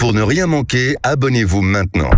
Pour ne rien manquer, abonnez-vous maintenant.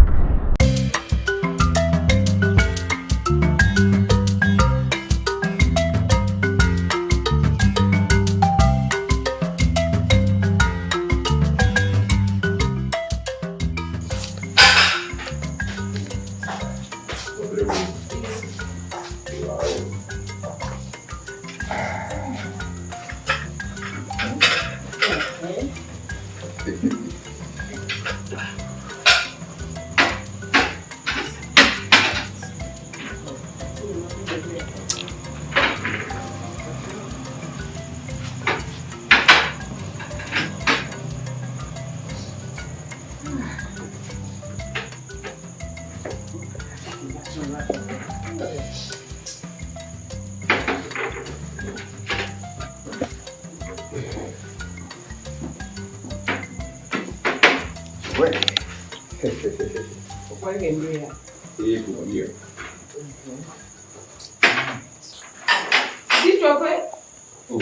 Ouais. Pourquoi il est mieux? Et pour mieux. Si tu as fait? Oh,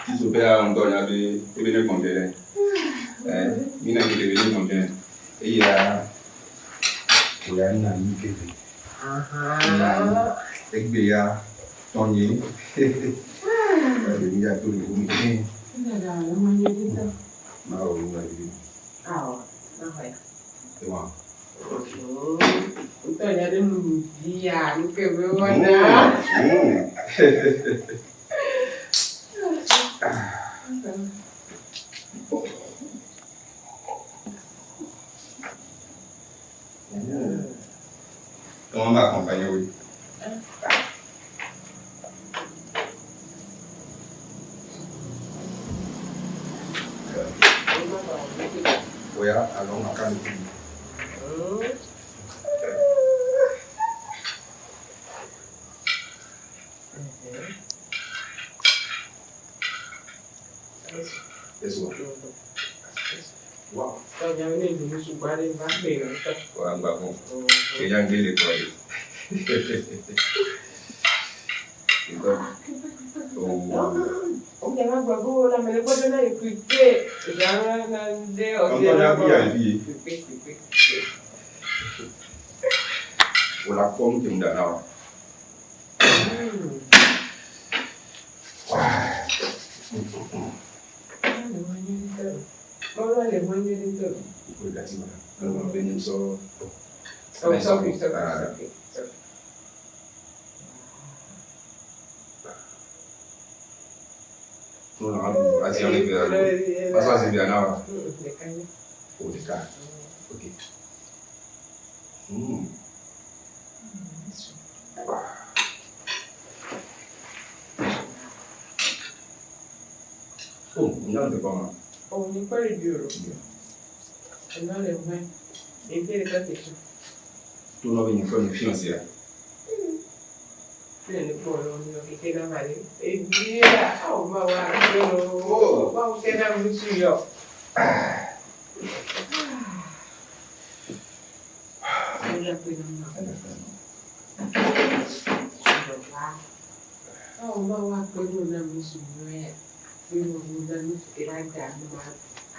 si tu fais un don, il y a des conteneurs. Il y a des conteneurs. Et il y a une amie qui est il y a Tony. Il y a tout le monde. C'est moi. Então, já deu um dia, não quebrou nada. Comment m'accompagner, oui? Oui, allons à Cannes. C'est bon. Wow. Então, já me deu isso, guarda e vai bem, né? Voilà, bon. Et j'ai enlevé les toilettes. On va voir la mais pas de écouter. On la forme qui me donne là. Ok. Oh, non, c'est pas mal. On n'est pas les bureaux. On a les mains. Et puis les questions. Tout le monde a une financière. Le polo que queda mal. Et puis, on va voir. On va vous tenir un monsieur. Oh, ma wa pẹ̀lú na musulmi nínú ọdún ní ìrajà máa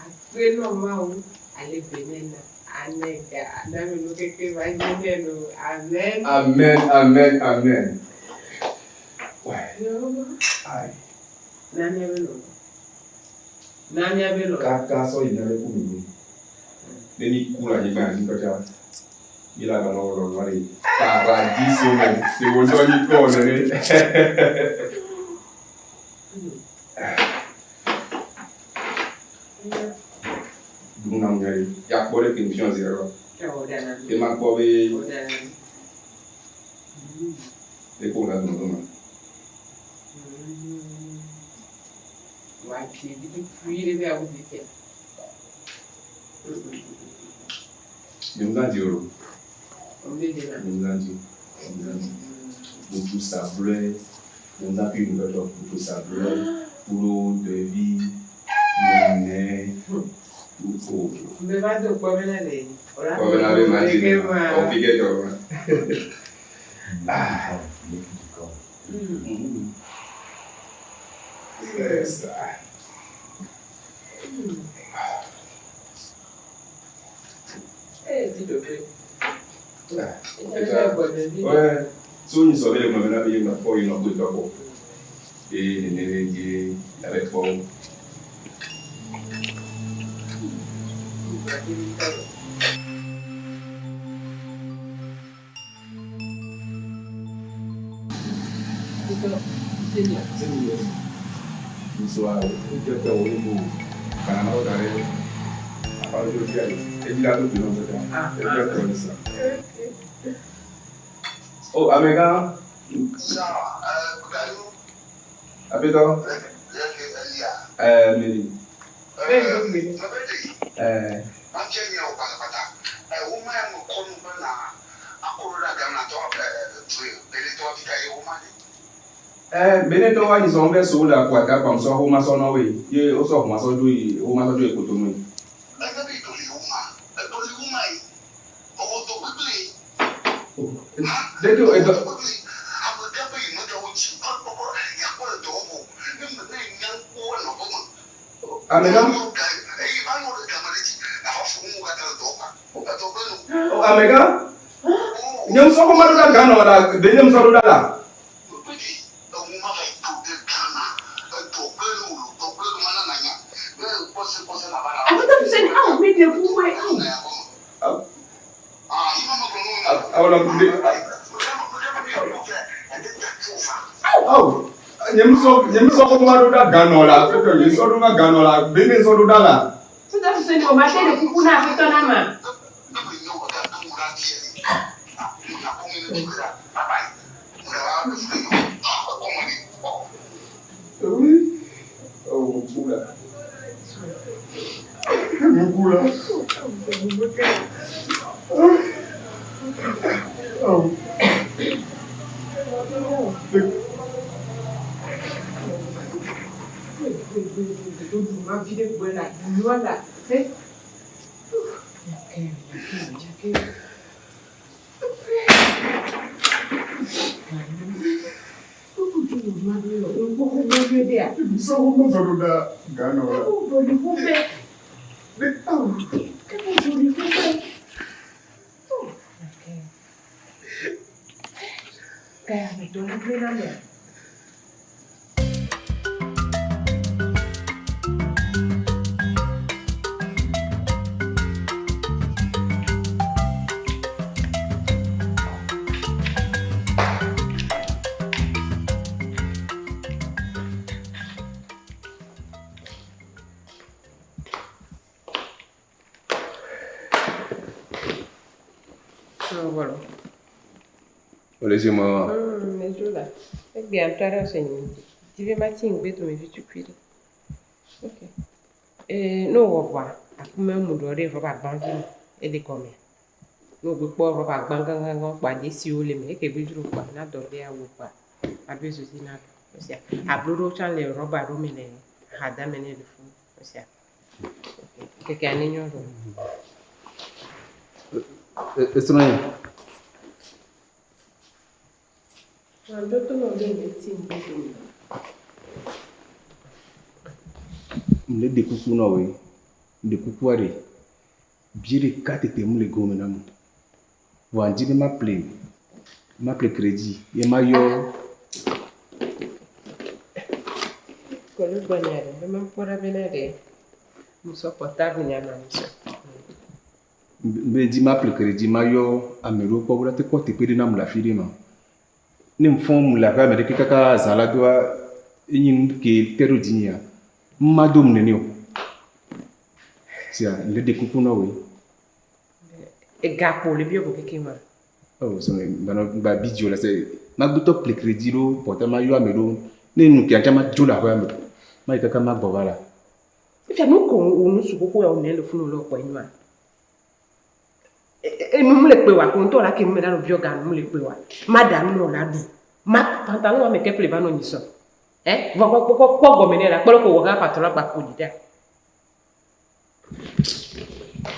àgbẹ̀ náà máa wú àlebèlè náà ànẹ́gà àdámínú kékeré máa ń gbé lẹ́nu amen. Amen, amen, amen. Ouais. Aïe. Nani abelo. Nani abelo. Kaka so ina le kumi. Neni kula ni bana ni kota. Ila bana wolo wali. Paradiso men. Se wozo ni ko ne. Dunam ngari. Ya bole pension zero. E ma ko be. E ko la dunam. Vai que ele vai audite. Nous avons beaucoup sablé, nous avons une note beaucoup sablé, pour de vie, beaucoup. Me va de quoi venir? Come l'avete complicato. Yes. Ouais, si on y sauve les moments, il y a pas une autre d'abord. Et il y avait trois. Bonsoir, je vais faire un mot. Quand on a regardé, à part le jour, et il a d'autres noms dedans. Je vais faire ça. Oh, Améga. Appelle-toi. Mélie. Beneto wa ils ont fait sur la quoi comme ça au maçon oui il au sort maçon du au maçon du écoute dès que Amega nyam so ko maruda gano la de nyam so la nyam so ko maruda gano la to ko so do gano la bene so do la tu da se no mate de kukuna fitona ma voilà. Laissez-moi. Mais je là. C'est bien, tu as renseigné. Tu veux matin ou tu me veux tu cuire. Ok. Et nous revoir. Après même nous donner roba banque et des commerces. Nous ne pouvons pas roba banque pas des si ou les mecs et bien pas na doré à ou pas. A besoin de na. Aussi. A bluro chan les roba romine hada mener le fond. Aussi. Quelqu'un n'ignore. Estranho. Le découcou non oui. Découcou ari. Biri kate te mu le go menamu. Wandi m'appeler crédit. Et ma yo. Kolo banyare, même pour avenir. Nous sommes portables nyama niso. Be di m'appeler crédit ma yo amero ko wala te ko te pede na mu la fili ma. Ni mfon mu la ka me de kaka zala doa yin ke teru dinia. Madom nenio. Sia le découcou non oui. Et gapo le bio bokekima. Oh, so ba bidio la c'est ma buto ple crédit ro porta ma yo amero ne nu ki antama jola ko amero. Ma kaka ma bobala. If you no ko onu suko ya onelo funu lo ko inwa. E nu mu le pe wa ko nto la ke mu da no bio ga nu le pe wa. Madam no la du. Ma pantalon wa me ke ple ba no nyiso. Va ko gomene la pelo ko wa patron ba ko dida.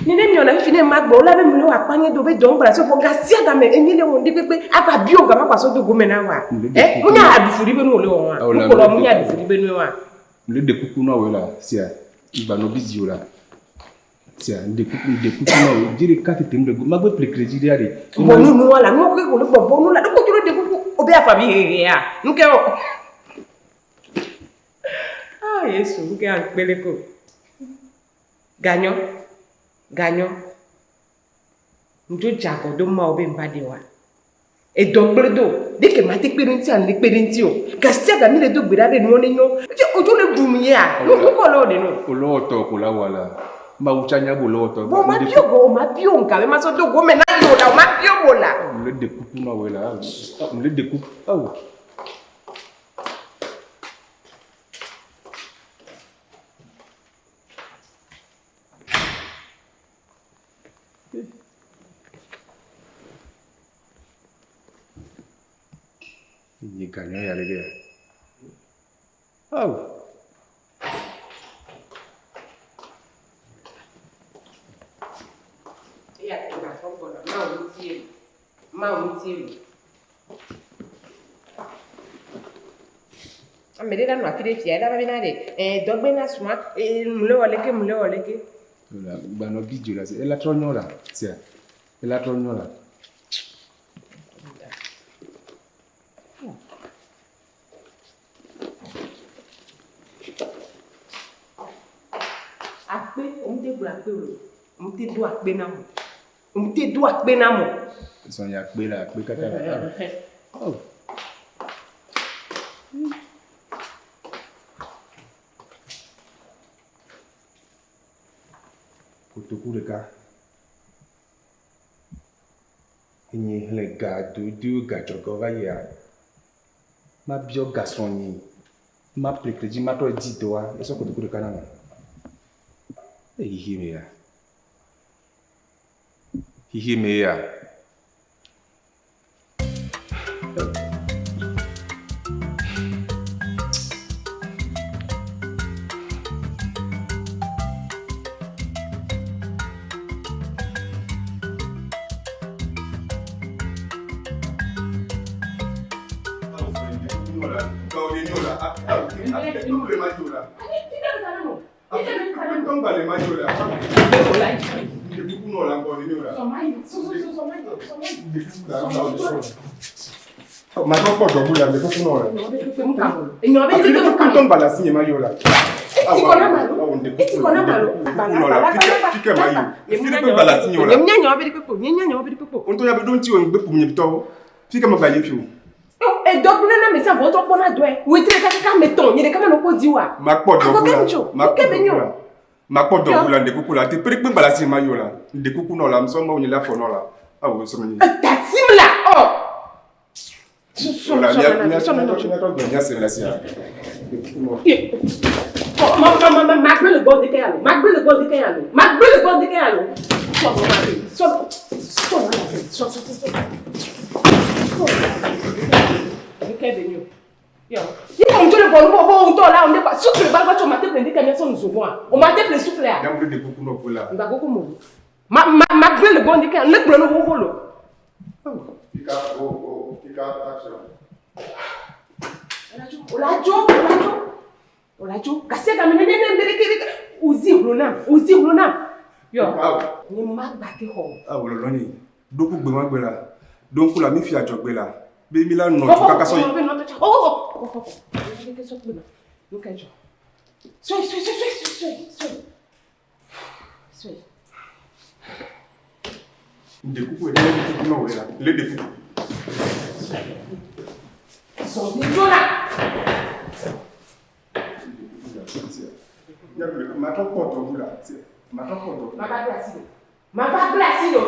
Ni ne mi ona fini magbo la be mi lo apanye do be don bra so fo gasia da me eni le won de pepe apa bio ga ma paso do gomena wa. Mu nya adufuri be no le won wa. Ko lo mu nya adufuri be no wa. Le découcou no we la sia. Iba no bizio la. Tiens, découpe, non, dire quand tu me ma boîte plus crédit derrière. Bon, nous, là, nous, on est bon, nous, là, nous, tu le découpes, au bien, famille, nous, ah, yes, nous, qui a un peu gagnant, nous, Jaco, de moi, bien, pas de moi. Et donc, dès que ma expérience en expérience, Cassia a mis les deux bras nous, autour de Boumia, nous, nous, Coloto, voilà. Mauchanya boloto. Bon, ma pio, quand même, ma soeur de gomme, ma pio, là. On le découpe, on le découpe. Oh. Il est gagnant, il y a les gars. Oh. Mais là, nous avons fait des fiers, là, et donc, ben, à soi, et moulé, oleke. Bah, nos bidjou là, c'est la trognon là. Tiens, la trognon là. Après, on te doit on te doit benamo. On te doit benamo. Ils sont là, oh. Kotoku le gars. Il y a les gars deux gars qui ont gagné. Ma bio garçon ni. Ma précrédit ma toi dit toi. Et ça kotoku le gars. Hihi meya. Et donc, nous avons mis votre point à deux. Oui, tu es quand même ton, il est quand même au pot d'Iwa. Ma porte de boula de coucou là, tu peux pas balancer ma yola. De coucou non là, me sommes on est là pour non là. Ah oui, c'est mignon. Ta team là, oh! Le bon de Kayalo. Yo, on le bon là, on est pas souple le balba, on m'a dit que les sont nous on m'a dit le souple là. Il de beaucoup non là. Il va beaucoup mourir. Ma le bon de Kayalo, le blanc au rôle. Olajo, kasi ka mene uzi rona. Yo, ni ma gba ke ho. Ah wo lo ni. Doku gbe ma gbe la. Donc la mi fi ajo gbe la. Be mi la no to kaka so yi. Oh. Look at you. Soy. De coucou et de coucou non là. Le de coucou. So di jola. Ma ton porte là. Ma ton porte. Ma va glacido.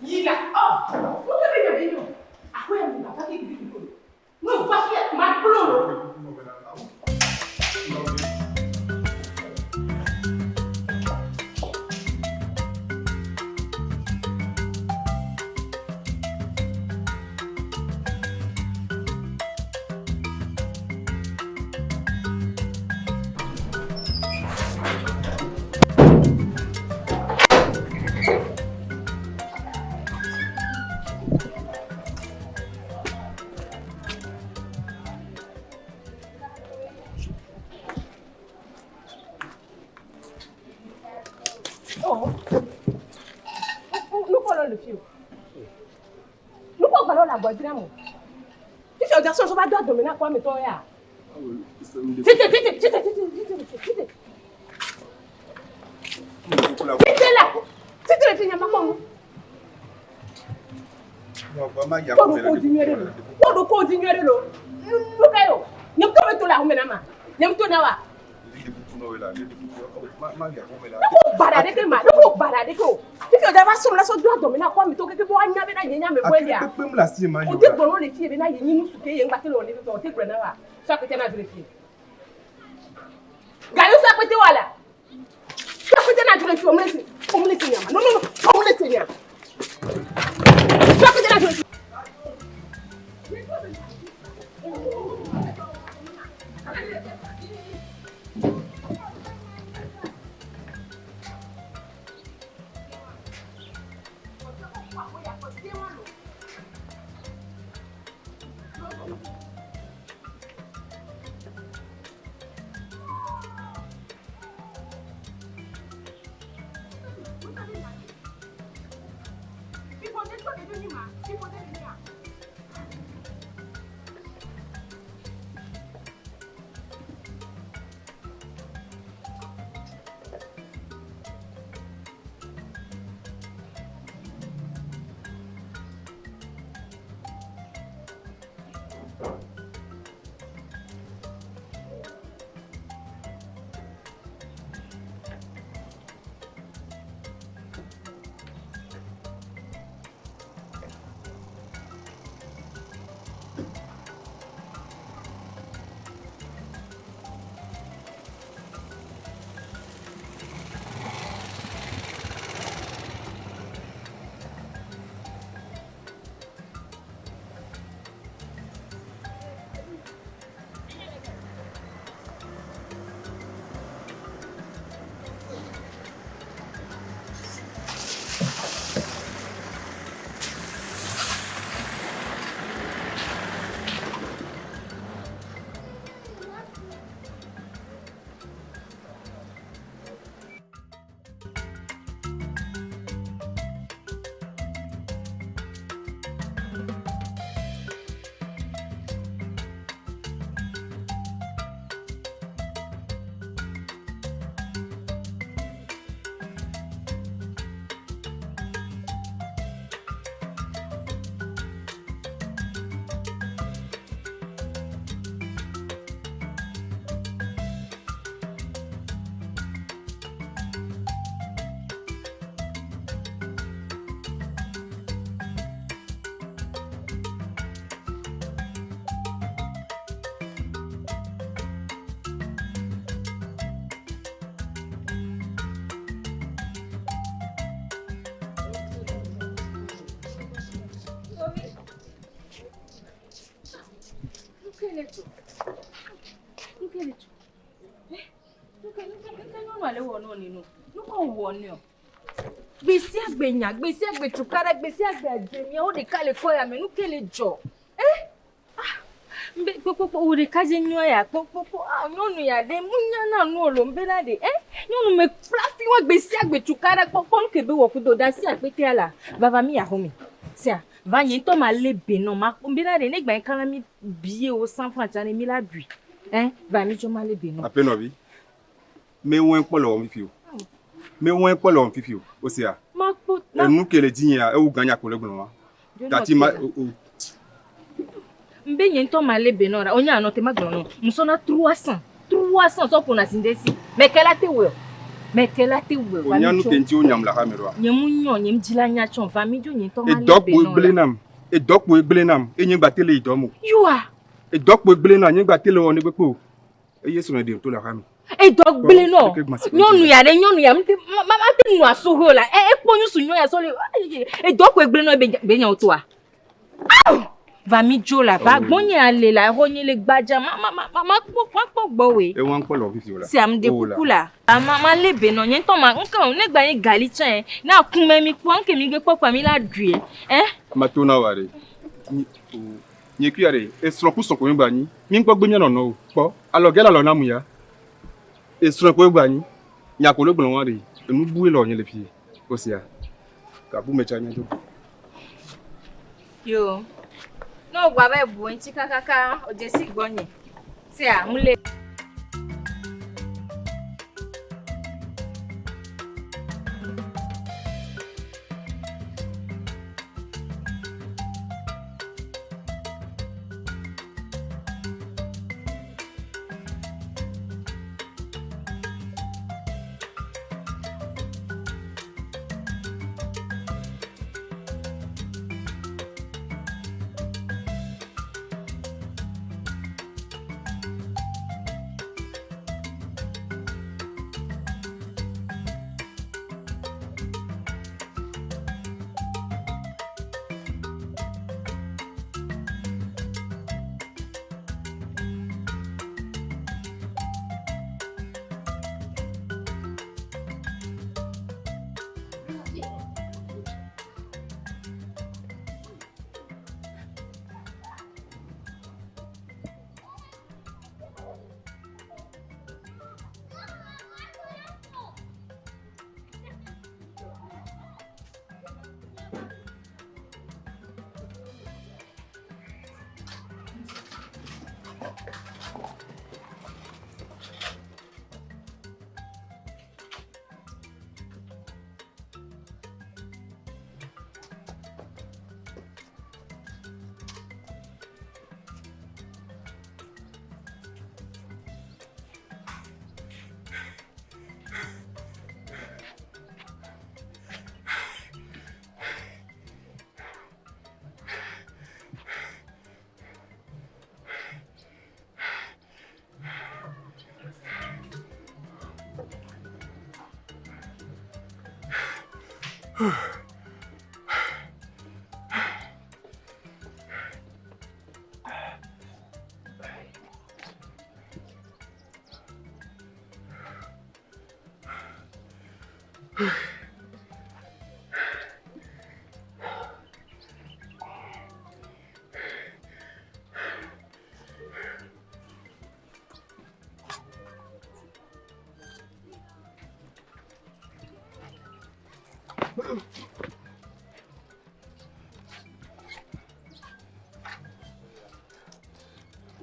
Il a oh, vous avez bien. Ah ouais, on va pas qu'il dit que non, pas faire ma plomb. Non. Nous prenons le fil. Nous prenons la boîte vraiment. Tu fais un garçon, je vais doit dominer quoi, mais toi, là. C'était là. C'était le film, il n'y a pas quoi. Quando continuare lo kayo nyam to beto la humena ma nyam to na wa ko barade ke ma ko barade ko ti fi o da ba so la so do adomina kwa mi to ke bo anya be na yenya me bo ya o ti gboro le fi be na yenyi musu ke yen gba ke lo le to o ti gboro na wa so ke te na dire fi gayo so pe te wala so ke te na dire fi o mo le ti nyama no o mo le ti nyama so ke te na dire fi gbèsè àgbẹ̀yàn gbèsè àgbẹ̀tùkára gbèsè àgbẹ̀àjẹmíà ó de kale koya me nu kele jo mbe popo o de kaje nyoya popo nyonu ya de munya na nu olo mbe na de nyonu me plasti wa gbèsè àgbẹ̀tùkára popo nu kebe wo kudo da si apete ala baba mi ya homi sia va yin to ma lebe no ma mbe na de negba kan mi biye o 100 francs tane mi la dui va mi jo ma lebe no apeno bi me won polo mi fi o me won polo mi fi o o sia enu kele dinya e wu ganya ko legbon wa tati ma mbe yin to ma lebe no ra onya no te magbon no muso na 300 so pour na sindesi me kela te we onya nu kenti onyam la kamero nyemu nyo nyem jila nya chon fami jo yin to ma lebe no e dokpo egbelenam enyin gba tele idomo you are e dokpo egbelenam enyin gba tele won ni pepo e yesu na de to la kami e dogbele no nyonu ya mti mama te nu asuho la e ponyu su nyo ya so le e dokpo egbele no be nya oto a va mi jo la va gbonye ale la ronye le gbaja mama po gbo we e won polo fifi o la si am de kukula mama lebe no yen to ma nkan negba yin galichan na kun me mi po nke mi gbe popa mi la due ma to na ware ni kiare e sro ku so ko mi ba yin mi gbo gbe mi no no po alo gela lo na mu ya e sro ko gba yin Nya ko lo gbon wa re. Enu bu lo yin le fi. O si a. Ka bu me cha nya jo. Yo. No gwa ba bu nchi kakaka o je si gbonye. Si a mule.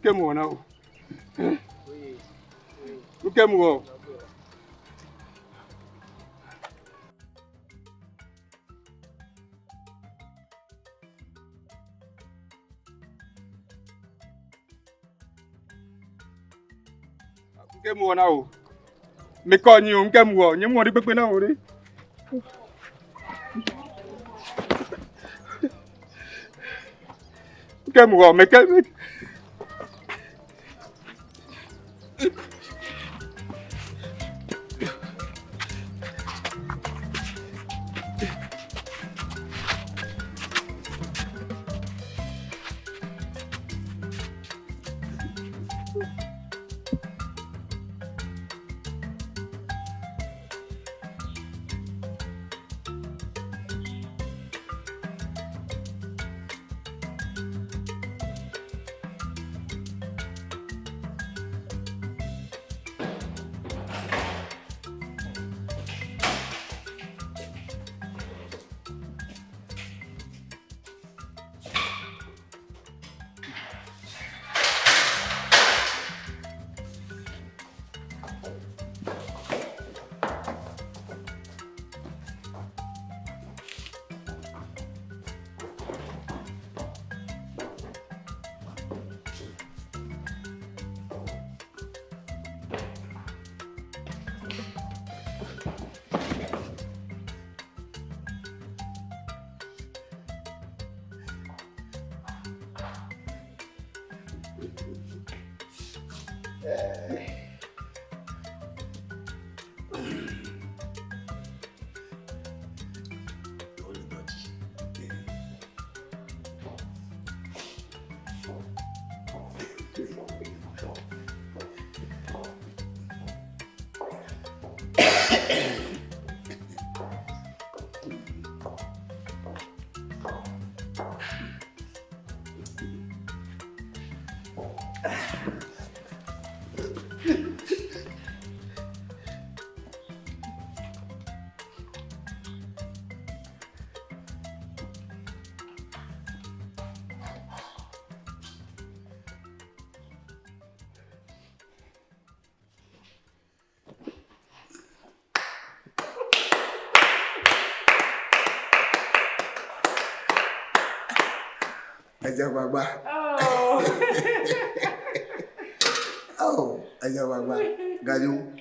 Kemo na o. Kemo. Kemo na o. Me ko ni o kemo, nyi mo ri pepe na o re. Kemo me ke Ajabagba. Oh, Ajabagba. Ganyo.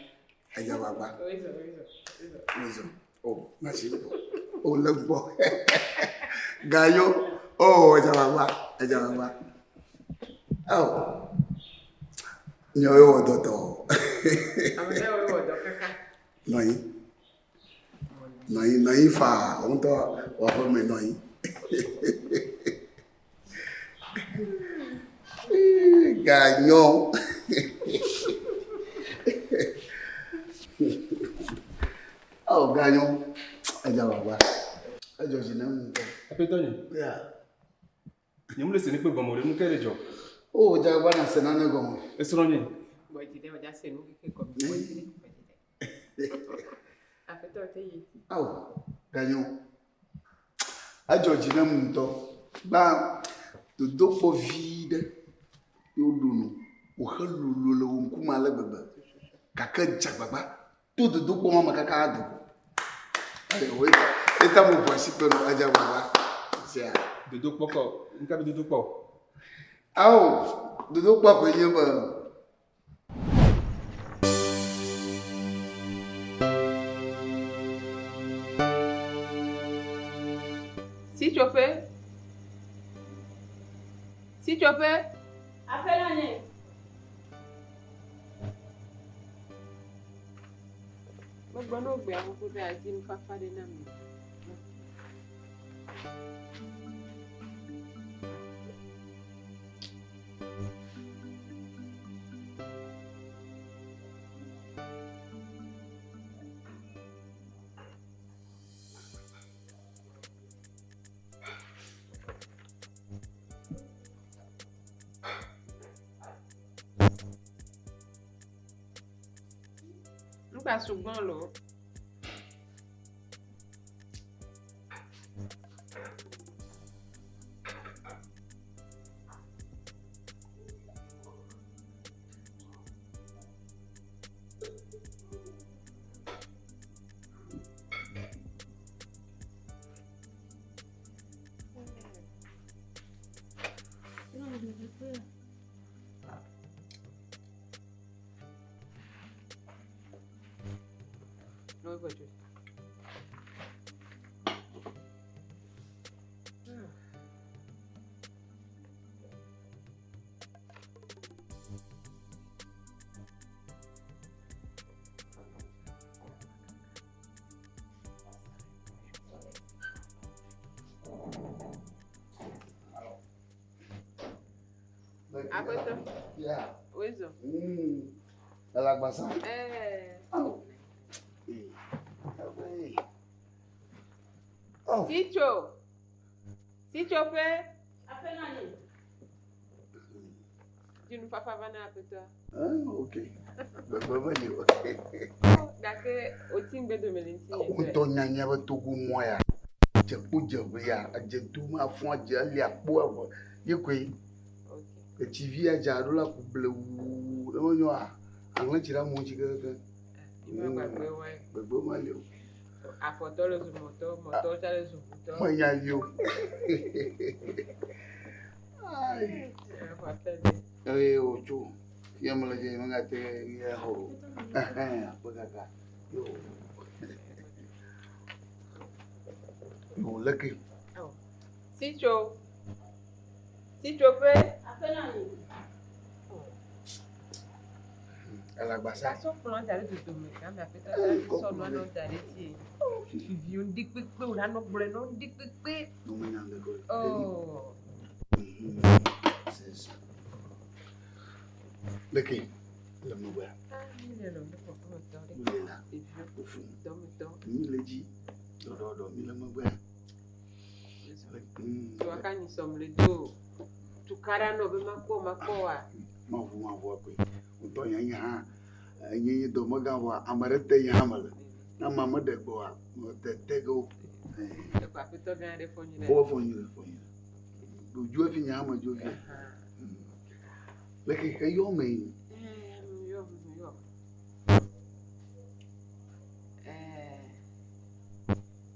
Ajabagba. Oizo. Oh, merci. Oh, lagbo. Ganyo. Oh, Ajabagba. Oh. Nyoyo wodoto. Amene wodo kaka. Noi fa, on to wa ko me noi. Ganyo. Oh, ganyo. Ajabagba. Ajo jina Apetonyo. Yeah. Nyumle se ni pe gomo le nu kere jo. Oh, Ajabagba na senane gomo. Esronye. Bojide oja se nu ke ko bojide. Afeto te yi. Oh, ganyo. Ajo jina ba to dopo vide. Yo dunu. O halulu lo nkuma la baba. Kaka Ajabagba. Tudo dopo mama kaka adu. Ayo, eta mo bosi pe no Ajabagba. Sia. Dodo poko, nka bi dodo po. Aw, dodo pa ko yeba. Si tu fais. Appelle-le. Gbogbo gbe akoko be ati nfafa de na mi. Npa sugbon lo. No voy yo. Apeto. Yeah. Oizo. Alagbasa. Oh. Oh. Si tu fais. Appelle-le. Tu nous papa vana apeto. Ok. Baba ni. Dake otimbe do melinti. Unto nyanya ba togu moya. Je kujebu ya ajentu ma fun aje ali apo abo. Yekwe. Okay. TV aja do la ku blewu. No nyo a. Àwọn chira mo chi gaga. Gbogbo ma le o. Afoto lo su moto chale su moto. Mo ya yo. Ai. Ojo. Ya mo le je manga te ya ho. Apa kaka. Yo. Yo lucky. Oh. Si tu fais. Appelle-le. Alagbasa. Ça plan d'aller de dominer quand mais après ça son non d'aller ti. Suivi on dit que on a no bre non dit que. Oh. C'est ça. Lucky. Le mouba. Ah, il est là, pour me tendre. Il est là. Et puis Au fond. Dom. Il l'a dit. Do, il le mouba. Tu vois quand nous sommes les deux. Tu carano be mako wa. M'envoie quoi. Uto yanya nyi do maga wa amarete yamal na mama de bo mo tego Le papi to bien de fonyi. fonyi do jo fi nya ma jo fi leki kayo me Yo.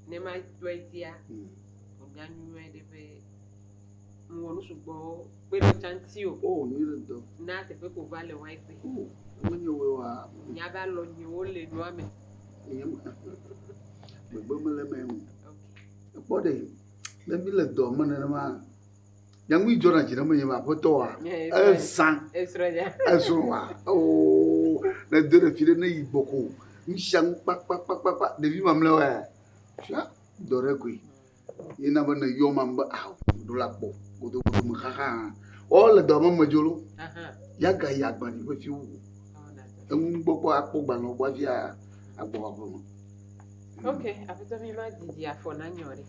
Ne mai tuetia. On ya nu de be Mon subo, pero chantio. Oh, ni le do. Na te pe ko vale wa ipe. Oh, mwenye wewa. Nya ba lo ni o le no ame. Bebe me le me. Okay. Bode. Le mi le do me ne ma. Yang wi jona jina me ma poto wa. San. Esroja. Esrowa. Oh, na de re file na iboko. Nshang pa. De vi mamle wa. Sha, dore kui. Ina ba na yo mamba aw. Do la bo. Godo mo kaka. O le do me jolo. Aha. Yaga yagbani we fi wu. Gbogbo akpogba no gba via agbo agbo. Okay, after me ma didi afona nyore.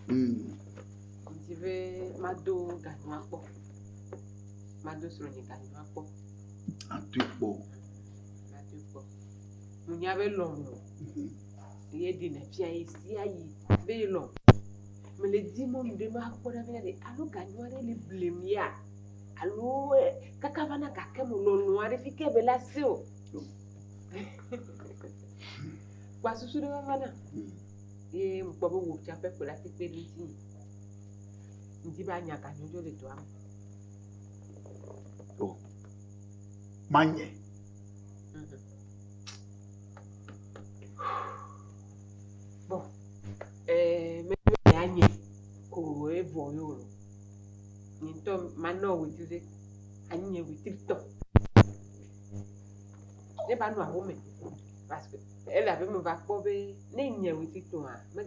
Ntive mado ganwa po. Mado sro ni ganwa po. Atupo. Mado po. Munya be longo. Ye di na pia isi ayi be long. Me le di mo de ma ko da be alo ganwa le blame ya. Alo kakavana kakemo no ari fike be la sio. Kwa susuru vana. E mpobo wo chape ko la pipe nti. Nti ba nya ka njo le to am. Oh. Manye. Bon. Me anye ko e voyo. Ninto mano wituze. Anye witrito. Ne ba no ahome. Parce que elle avait me va pobe ne nya witito a. Me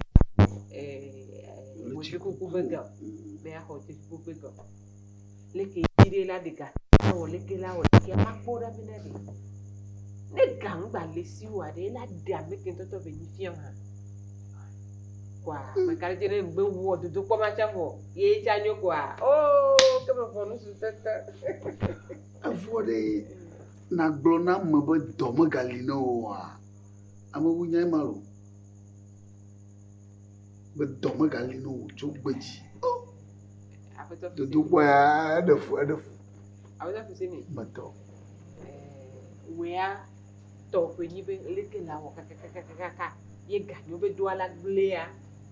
wo chiku ku bega. Me a ho chiku bega. Leke ire la de ga. O leke la o leke ma poda binade. Ne gang ba lesi wa de la da me kin toto benefia ha. Kwa me kalje ne gbe wo dodo po ma chafo. Ye chanyo kwa. Oh, que me fonu su tata. Avode na glona mbe do me galino wa. Ama wunya malo. Be do me galino cho gbeji. Dodo kwa edefu. Awuza fusini. Mato. Wea to kwenye be leke la wo kaka ye ganyo be do ala glea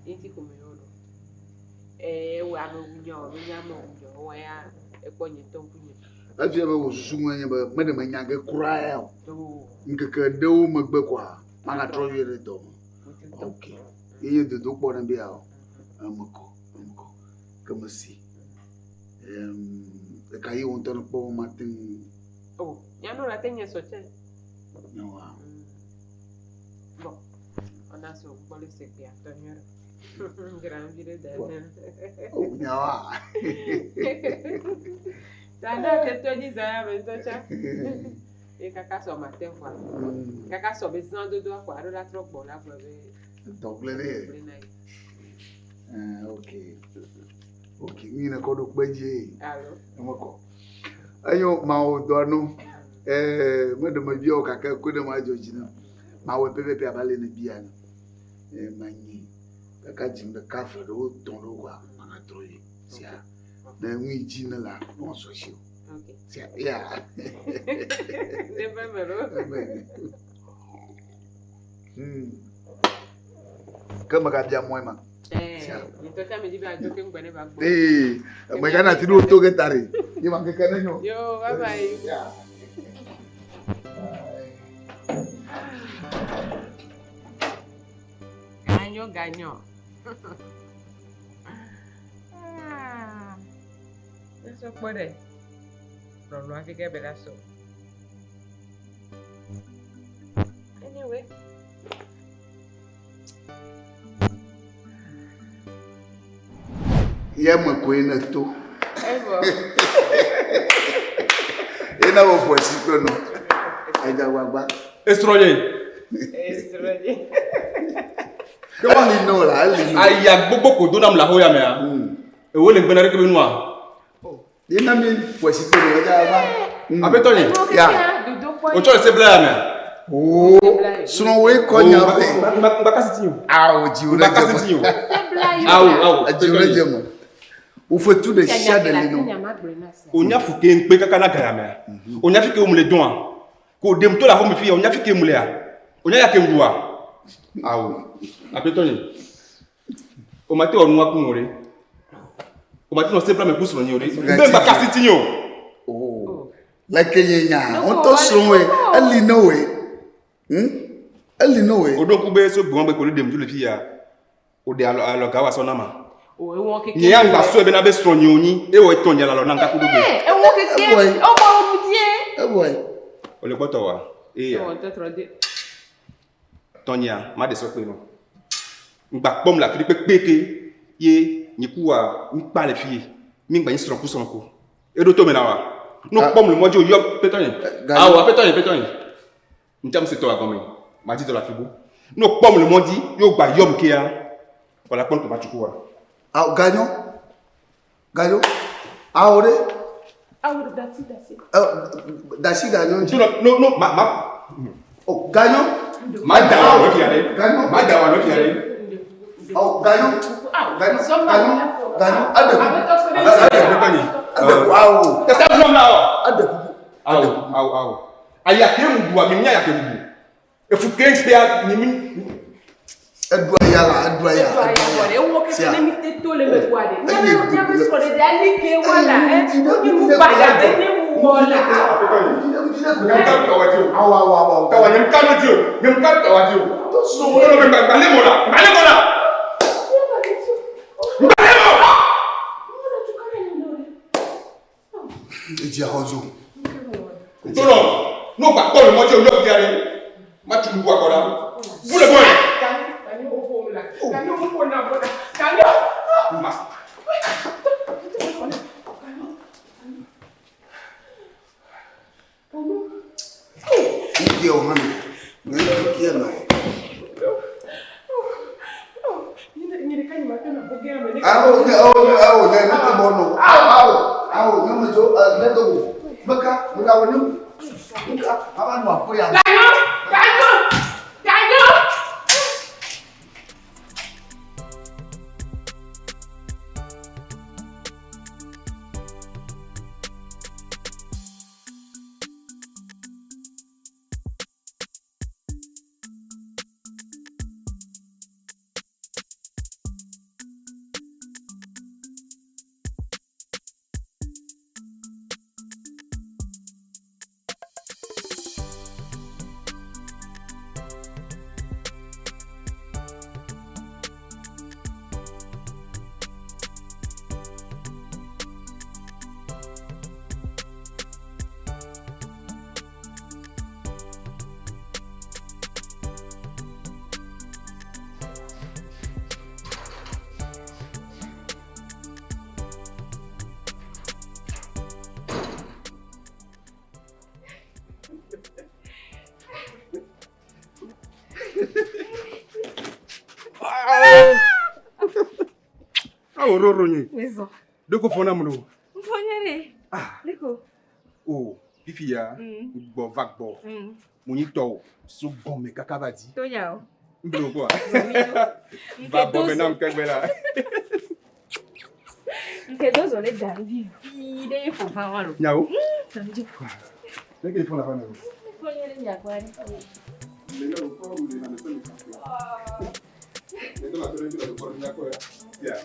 enti ko meyono wa no nyo mo wea e konye tonkunye Afia be wo sunwanye be me de manya ge kura ya. Nkeke dewo megbe kwa manga tro yere do. Okay. Ye dodo po na bia o. Amko. Comme si. E kai on ton po matin. Oh, ya no la tenía soche. No. Bon, on a su police qui a tenu. Grand ville de. Oh, nyawa. Tanda te to di za me to cha. E kaka so matin kwa. Kaka so besoin de doigt kwa, la trop bon la kwa be. Donc le. Okay. Okay, ni na ko do peje. Allo. Amako. Ayo ma o do no. Me de ma bi o kaka ko de ma jojina. Ma we pepe abale na bia no. Manyi. Kaka jimbe kafa do ton do kwa ma troye. Sia. Na nwi jina la no so shi. Okay. Sia ya. Ne pas mero. Kama ka bia moima. Nitoka me diba joke ngwane ba gbo. Me kana ti do to getare. Ni ma kekana nyo. Yo, bye bye. Yeah. Ganyo. Eso puede. No hay que ver eso. Anyway. Ya me cuena tú. Evo. Ina wo posi kono. Aja wagba. Estroje. Comment il no la ali. Aya gbogbo ko do nam la hoya me a. E wo le gbena reke be nu a. Ina mi posi kono aja wagba. Abeto ni. Ya. O cho se bla me. Oh, suno we konya fe. Mbakasi tinyo. Ah, jiure. Mbakasi tinyo. Awu. Jiure jemo. O fait tout de chat de lino. Onya fuke mpe kaka na gaya me. Onya fike o mule don. Ko dem to la ho mi fi onya fike mule a. Onya ya ke ngua. Awu. Abeto ni. O mate onu aku ngore. On m'a dit non, c'est pas mes pouces, on y est. Même pas casse-tigno. Oh. Like yenya. On to slowe. Ali no way. Ali no way. Odo kube so bon be ko dem ju le fi ya. O de alo ga wa so na ma. O e won keke. Ni ya ngba so be na be so nyoni. E wo ton ya la lo na nka ko do be. E won keke. O ba o budie. Boy. O le poto wa. E ya. O te trode. Tonya, ma de so pe no. Ngba pom la fi pe peke. Ye ni ku wa mi pa le fi. Mi ngba yin so ku so ko. E do to me na wa. No pom le mojo yo petonye. Ah wa petonye. Ntam se to a gomi. Ma di to la fibu. No pom le mondi yo gba yom ke ya. Wala pon to ba chuku wa. Ah ganyo. Aure. Awur dasi. Dashi ganyo. No ma. Oh ganyo. Ma da wa no fi ade. Ganyo. Ma da wa no fi ade. Oh ganyo. Ganyo. Ade. Petonye. Wow. Ka sa blom la o. Ade. Aw. Aya ke mu wa mi nya ya ke mu. E fu ken spia ni mi. Edua ya. E won keke le mi te to le me wade. Nya me so de ali ke wala ni mu ba da be ni mu wala. Awa. Ka wa nyam ka no ti o. Nyam ka ta wa ti o. So wo no me ba le mo la. Eji ahozo. Tolo, no ba ko le mo ti o yo kiare. Ma tu bu akoda. Bu le boy. Kani o ho la. Kani o ho na boda. Kani. Ma. Iki o mami. Ngi na. Ni kani ma kana bogea me. Awo, ne na bono. Awo, nyama jo, ne do. Baka, muda wonu. Muka, apa nu apo ya. Kani. Roro ni. Wezo. Doko fona mno. Mfonyere. Liko. Oh, pipi ya. Bo vakbo. Muni to. So bon me kaka va di. Tonya o. Mblo kwa. Va bo me na mkebela. Mkedozo le dambi. Ide fo fa walo. Nyao. Dambi. Leke fona fa na. Mfonyere nya kwa ni. Lelo ko ule na meso ni. Lelo la tole ndio ko ni kwa. Yeah.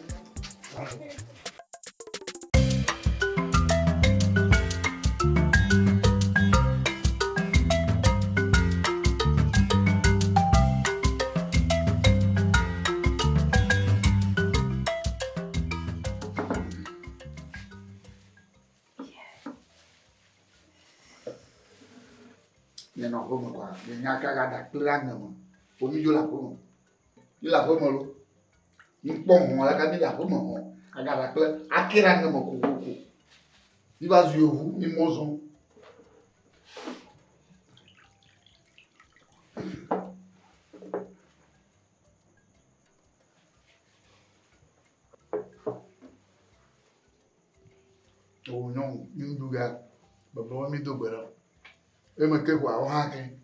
Neno homo kwa. Nyaka ga da klanga mo. Omi jo la homo. Ila homo lo. Mpong la ka bila homo. Aga da kle akiranga mo ko. Iba zuyovu ni mozo. Oh non, ni duga. Baba mi do gbera. E me ke kwa o hake.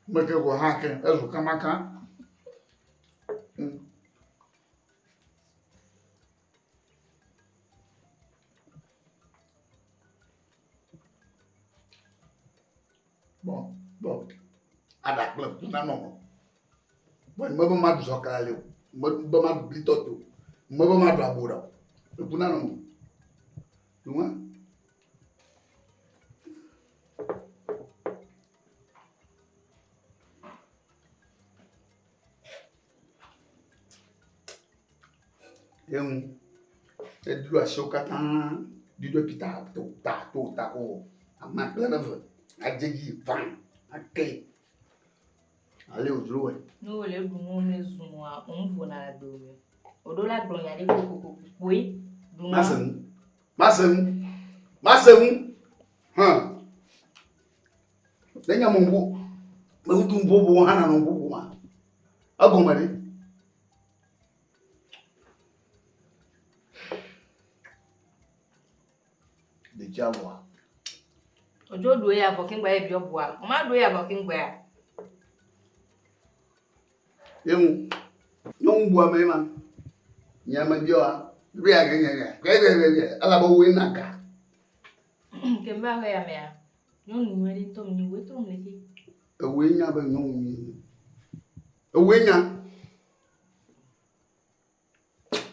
Me ke kwa hake, ezo kamaka. Bon. Ada klub na no. Bon, mo ma do sokale. Mo ma blitoto. Mo ma do abura. Le punano. Loin. Et du doigt chocatan, du doigt pita, ta, oh, à ma pleine œuvre, à Djegi, van, à Kay. Allez au jouet. Nous, les boumons, les zoumois, on voit la dôme. Au-delà de l'on y a des coco. Oui. Massem. Then you're Mumbo. Mumbo, Hana, no Buma. I'll go, Mary. The Jaguar. Ojo do ya fucking by your boy. Ma do ya fucking by. Young woman, man. Yamajoa, Reagan, Alabo Winaka. Can buy where I am. No, ready to me with only. A winner, but no me. A winner.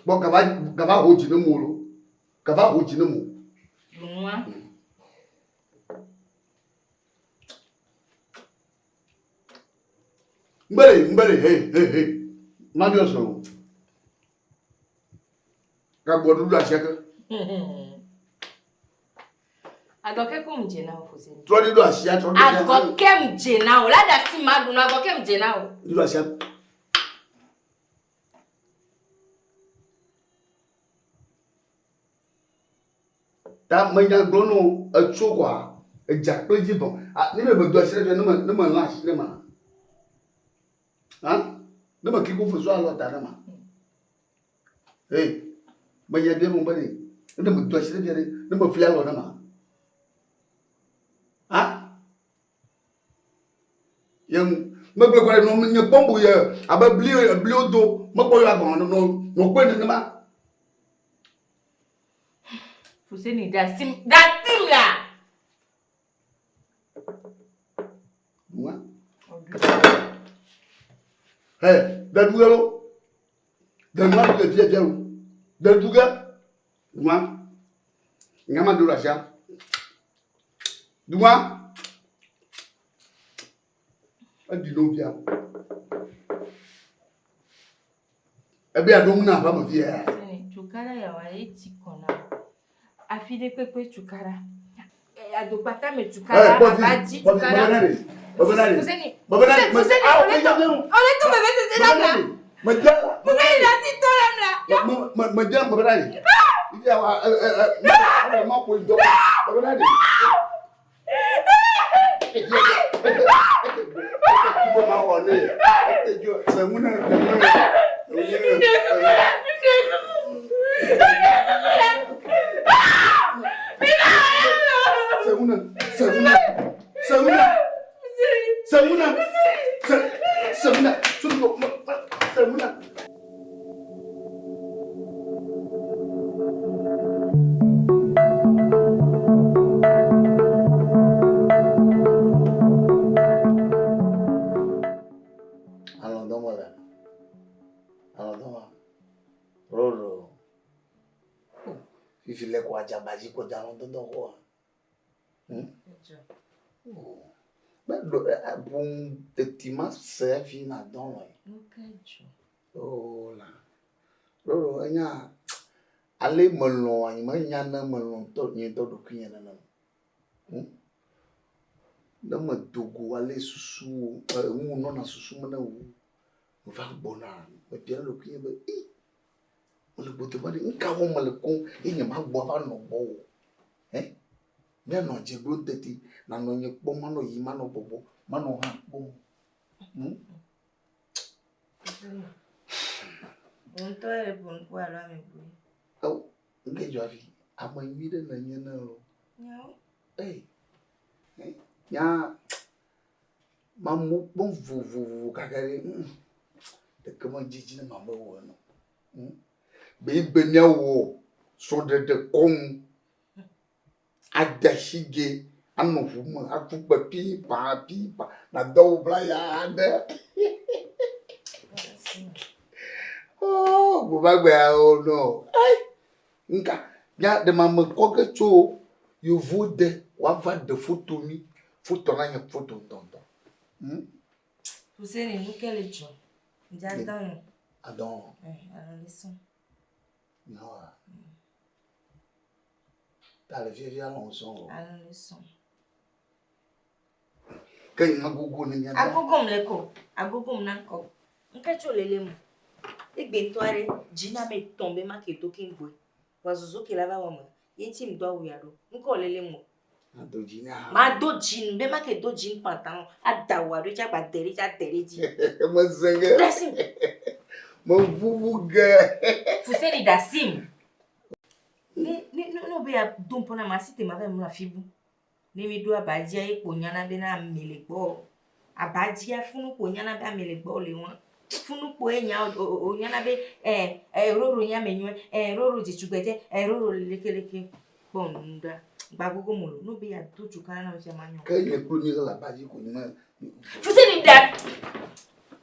What Gava Ojinamu? Gava Ojinamu. Mbere, hey. Mamio so. Gabodu da shaka. Agoke kum jena o fose. Trodi do asia, trodi. Agoke jena o. La da si madu na agoke jena o. Do asia. Ta manya grono a chokwa, a jackal jibon. Ni me do asia no man lash ne ma. Hein? Ne me kiko fo so alo ta na ma. Hey, manya de mo bari. Ne me do asia ne me fia lo na ma. Hein? Yang me gbe kware no me pombo ye aba bli odo me ko yo agbon no pe ni ma. Fose ni da sim la. Moi. Hey, dadugalo. Danwa de vie daduga. Moi. Ngama do la sha. Duma. Adi no bia. Ebi adom na ba mo vie. Seni chukara ya wa eti kona. Afide pepe chukara. Adopata me chukara abaji chukara. Bobenari. Foseni. Bobenari. On est tout bébé c'est là. Madja. Vous avez la citole là. Madja bobenari. Il y a ma ko do. Bobenari. If you like what Jabaji go down the door. But bon, the Timas serve in a donway. Oh, la. Roro, anya. Ale Malon, and Mariana Malon told me to the queen and them. No more to go, Ale Susu, non a Susumana, without Bonar, but they're looking at it. But the body in Kawamalacon in your mouth, no bow. Eh? They're not Jebro Tetty, none on your bomano, Yimano Bobo, Mano Boom. Oh, get your fee. I'm my maiden and you know. Hey, yeah, Mamma Bumfu Cagari. The common Gigi and Mamma one. Baby now, so that the comb at the shiggy, and no woman, I took a peepa, not double blind. Oh, go back where I don't know. Nka, ya de ma me koke cho you vote wa va de photo mi photo na nye photo tonton. Vous savez nous quel jour? J'attends. Adon. Alors laissons. Non. T'as le vieux on son. Alors laissons. Quand il m'a gogo ni ya. Agogo mleko. Agogo mnanko. Nkacho lelemu. Egbentoare jina me tombe ma ke tokingwe. Wazuzo ke lava wama. Yenti mdwa uyaro. Nko lelemu. Adojina. Ma dojin be ma ke dojin pantalon. Adawaro cha bateri ji. Mo zenga. Dasim. Mo vuvuga. Fuseni dasim. No be a dumpona masite ma ve mla fibu. Ne mi do abadia e ponyana be na melegbo. Abadia funu ponyana be melegbo le won. Funu po enya onyana be roro nya menyu roro jichugete roro lekeleke bonda bagogo molo no be ya doju kana na se manyo Quand il est connu la base ko ni ma. Fuseni da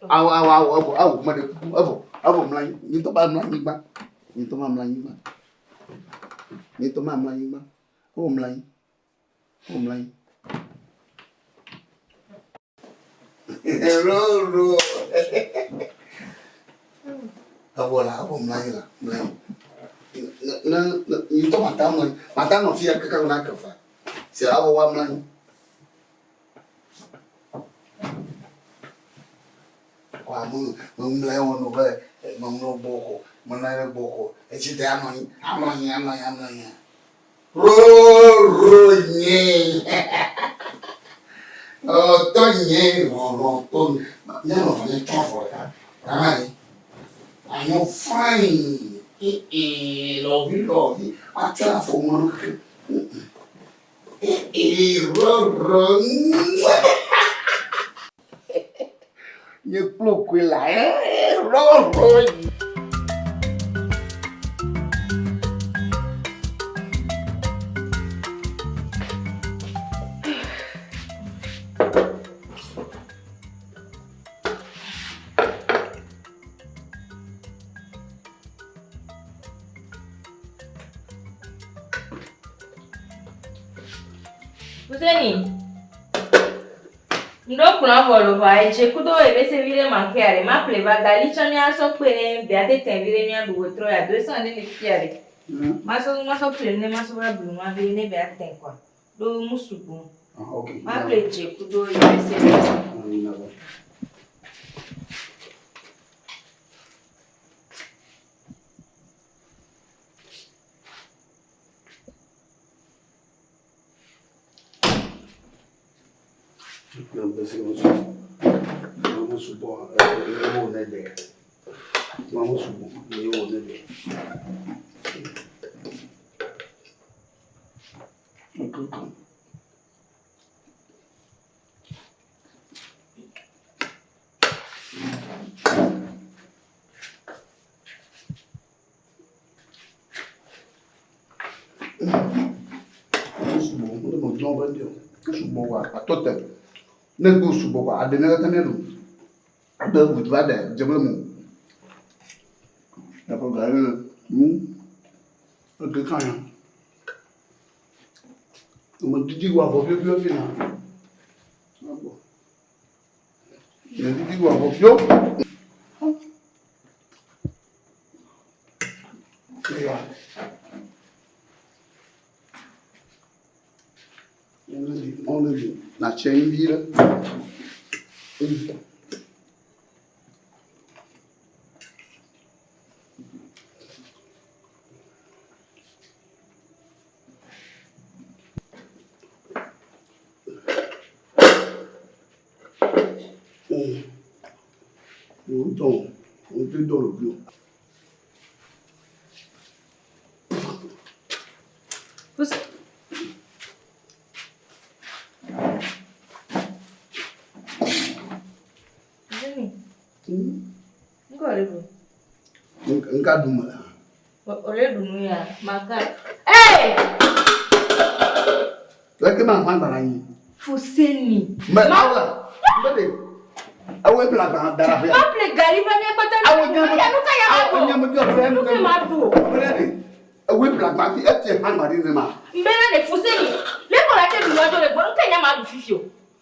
Aw ma de avo mlan ni to ba mlan ni ba. Ni to ma mlan ni ba. Ni to ma mlan ni ba. O mlan. O mlan. Roro. Voilà, avo mlan la. Mlan. Na ni to mata no fia kaka na kafa. Se avo wa mlan. Kwa mu mlan wono ba no boko, manare boko. E ci te amani. Roro nye. Oh, tonye, no, ton. Ya no fa ni chofo ya. Amani. I'm fine. Love you. I try for one. Roro. You plug with la. Roro. Fuseni ndo kuna volo vai je kudo ebe se vire manqueare ma pleva galicia mi aso pere beate tenvire mi andu otro ya 200 ne fiare ma so plene ma so bra blu ma be ne beate ten kwa do musubu Okay. ma ple je kudo ebe se vire Vamos supor, eu vou nele. Vamos supor, eu vou nele. Nego subo kwa adena tanelu ada budwada jebelmu apa gawe kanya mo didi wa fo bio fina abo ne didi wa fo bio only na chain vira on te dans le bleu. Enggak dulu lah. Oleh dulu ya, makan. Eh! Lagi mana barangnya? Fuseni. Mbak, mbak. Awe pelakang darah ya. Maple gari bani apa tadi? Awe nyamuk. Ya nuka ya madu. Awe nyamuk juga. Nuka madu. Berani. Oui, blague, et tu es pas marié, ma. Mbena de Fuseni. Les collatés du nojo le bon kenya ma fifio.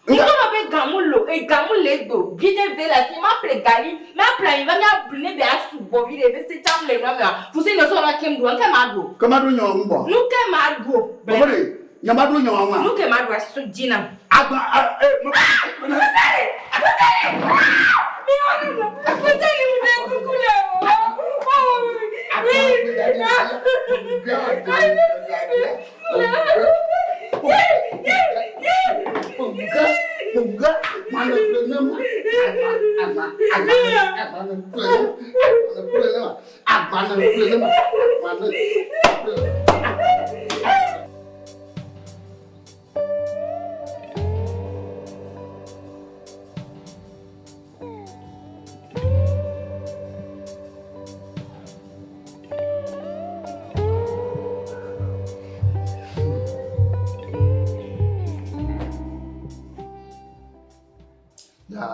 Ni ko no be gamulo e gamule do. Gide de la si ma pregali, ma plan va mi brune be asu bo vi de se cham le no ma. Fuseni so na kem do nke ma do. Comment do nyon mbo? Nu ke ma do. Bobore, nyama do nyon wa. Nu ke ma do asu jina. Agba Fuseni mu de kukule o.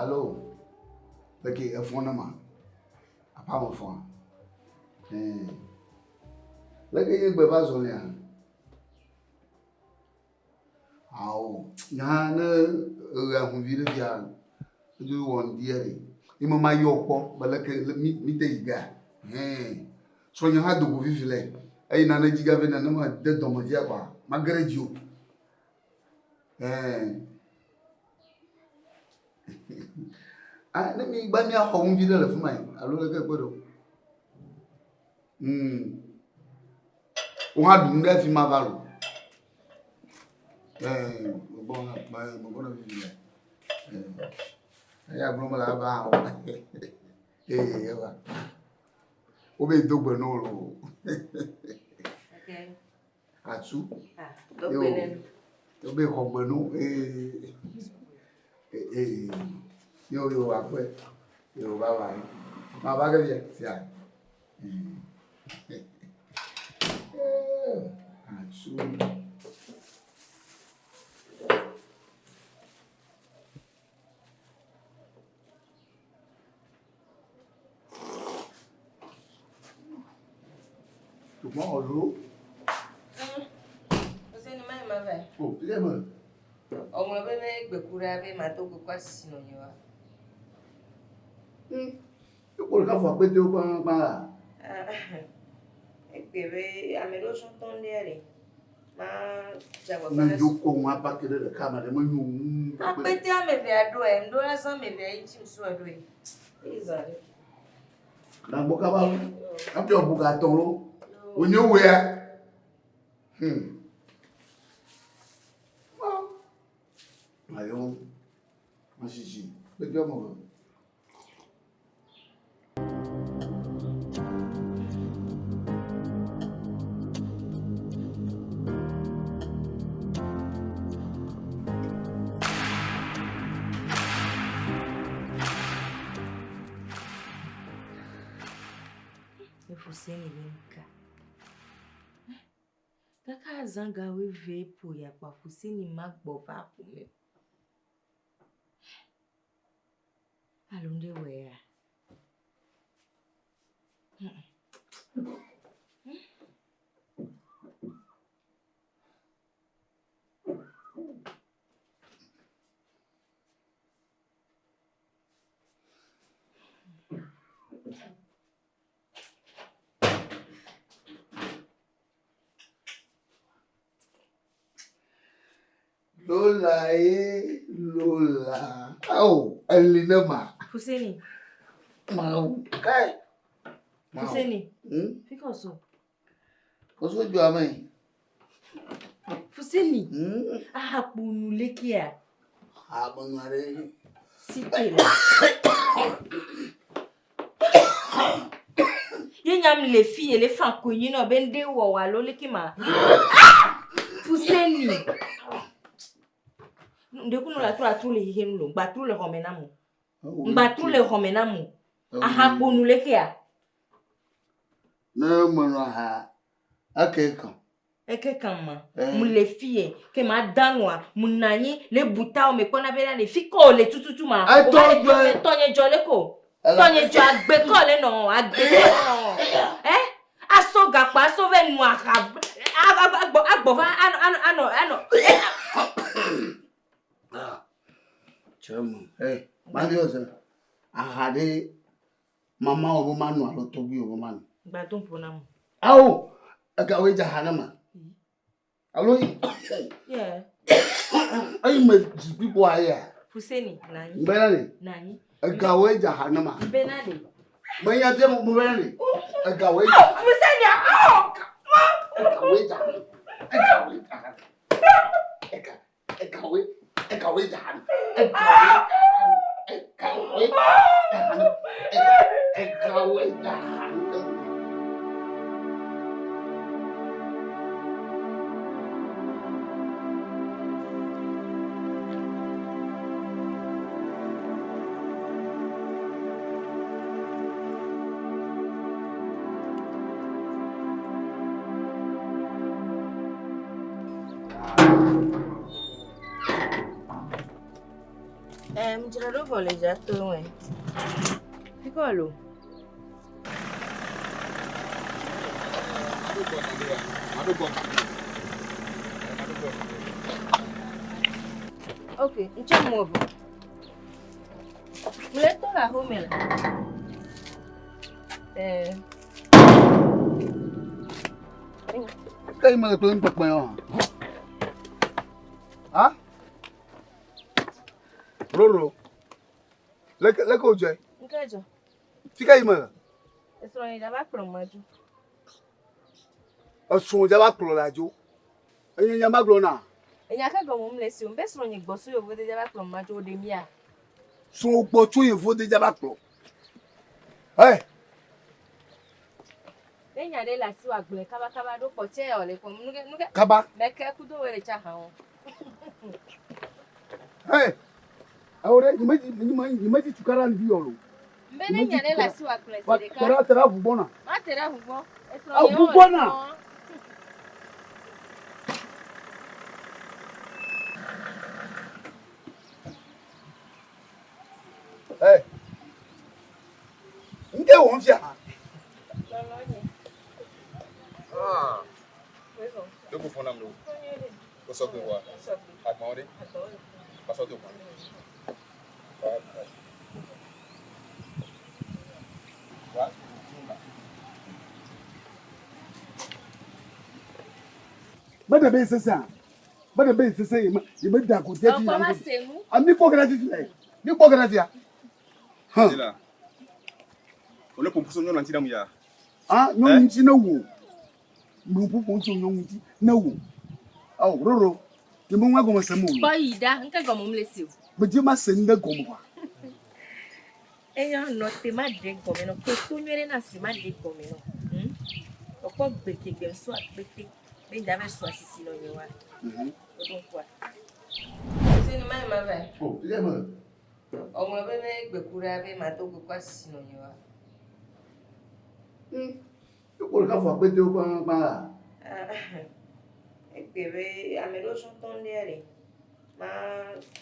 Allô? Ok, un fond de main. À part mon fond. Là, il y a un peu de zone. Ah, il y a un ville qui a un diary. Il m'a eu au pont, mais là, il y a so il y a un double vivre. Et il y a un giga venu de dommager quoi. Malgré Dieu. Ah, let me buy me a home video of mine. I look like a good. What do you have in my value? Bon, my video. I have no more. Eh, obey dog no. Okay. Atsu. Ah, do benen. Obey home yo après yo bye ma va que bien c'est ah Atsu. Tu prends l'eau? Você não mais ma vai. Oh, bien bon. O ma bene gbekura be ma to kwa sisi no nyewa. Eu colocar foi pété o pan. E bebe amelo chanton dele. Ma jawa Na para. yo com uma paquera de câmera, mas não. A pete a me ve ado e ndo la san me ve ichi so ado e. Izari. Na boca ba. Api o buga ton lo. O ni we a. Ayo. Masiji. Bebe mo. Fuseni benka. Kaka zanga we ve po ya kwa Fuseni magbo va kume. Alunde we ya. Lola, Lola. Oh, Elinema. Fuseni. Mau. Kai. Fuseni. Fica so. Koso jo amai. Fuseni. Ah, punu lekia. Ah, bonare. Sitela. Yenyam les filles et les femmes connues no bende wo wa lo lekima. Fuseni. Ndekuno la tu le hihenu, batru le homenamu. Batru le homenamu. Aha punu lekia. Na mano ha. Akeka. Ekekama. Mu les filles que ma danwa, munani le buta o me kona bela le fiko le tututu ma. Tonye joleko. Tonye jo agbe ko le no, agbe ko no. Aso gapa, aso ve moi Chum, hey, Mariosa. I had a mamma or woman or to be a woman. But don't put them. Oh, I got away to Hanama. Hello, Yeah. I met people here. Fuseni, Nani. Benny, Nani. I got away to Hanama. Benadi. When you tell me, I got away. Fuseni, oh! I got away. I got away. I got away. I got away. Mjira vole já tô, hein? Ficou alô? Ok, então move. Mulher toda a rua, Cái mà tôi bật mày hả? Roro. Lấy câu chơi. Nunca já. Fica aí, mano. Esse aí já vai para o macho. Ở xuống ra bác là chú. Anh nhà bác luôn à? Enya ka gomo mlesi o mbesro nyi gboso yo vode jaba klo majo o demia. Xuống bộ chú yêu vô đi ra bác luôn. Hey. Enya de la si wa gble kaba kaba do pote o le ko nuke. Kaba. Meke ku do wele cha ha won. Hey. Ahora imagine chukara ndi yolo. Mbene nya de la si wa gble se de ka. Tera bubona. Ma tera hugo. Ah, bubona. Hey. Nde won fi ha. Ah. Eu vou falar meu. Eu só que vou. Agora. Passou teu mano. Bada be sesa. Bada be sesa yima da ko je ti. Ọkọ ma se mu. Ami ko gana ti le. Ni ko gana ti ya. Ha. Dila. Ole pompuso nyo nanti damu ya. Ah, nyo nti na wo. Mu pupu nti nyo nti na wo. Aw, roro. Ke mo ngwa go mo semu. Boy ida, nke gomo mlesi o. Be je ma se nda go mo wa. Eyan no te ma de gomo no. Ko to nyere na si ma de gomo no. Ọkọ gbeke gbe so apete. Be nda be so asisi no nyewa. Odun kwa. Se ni mai ma ba. Oh, ile mo. Ọmọ be ne gbekura be ma to gbe kwa asisi no nyewa. Ko ka fo apete o pa. Ekebe amelo chanton lere. Ma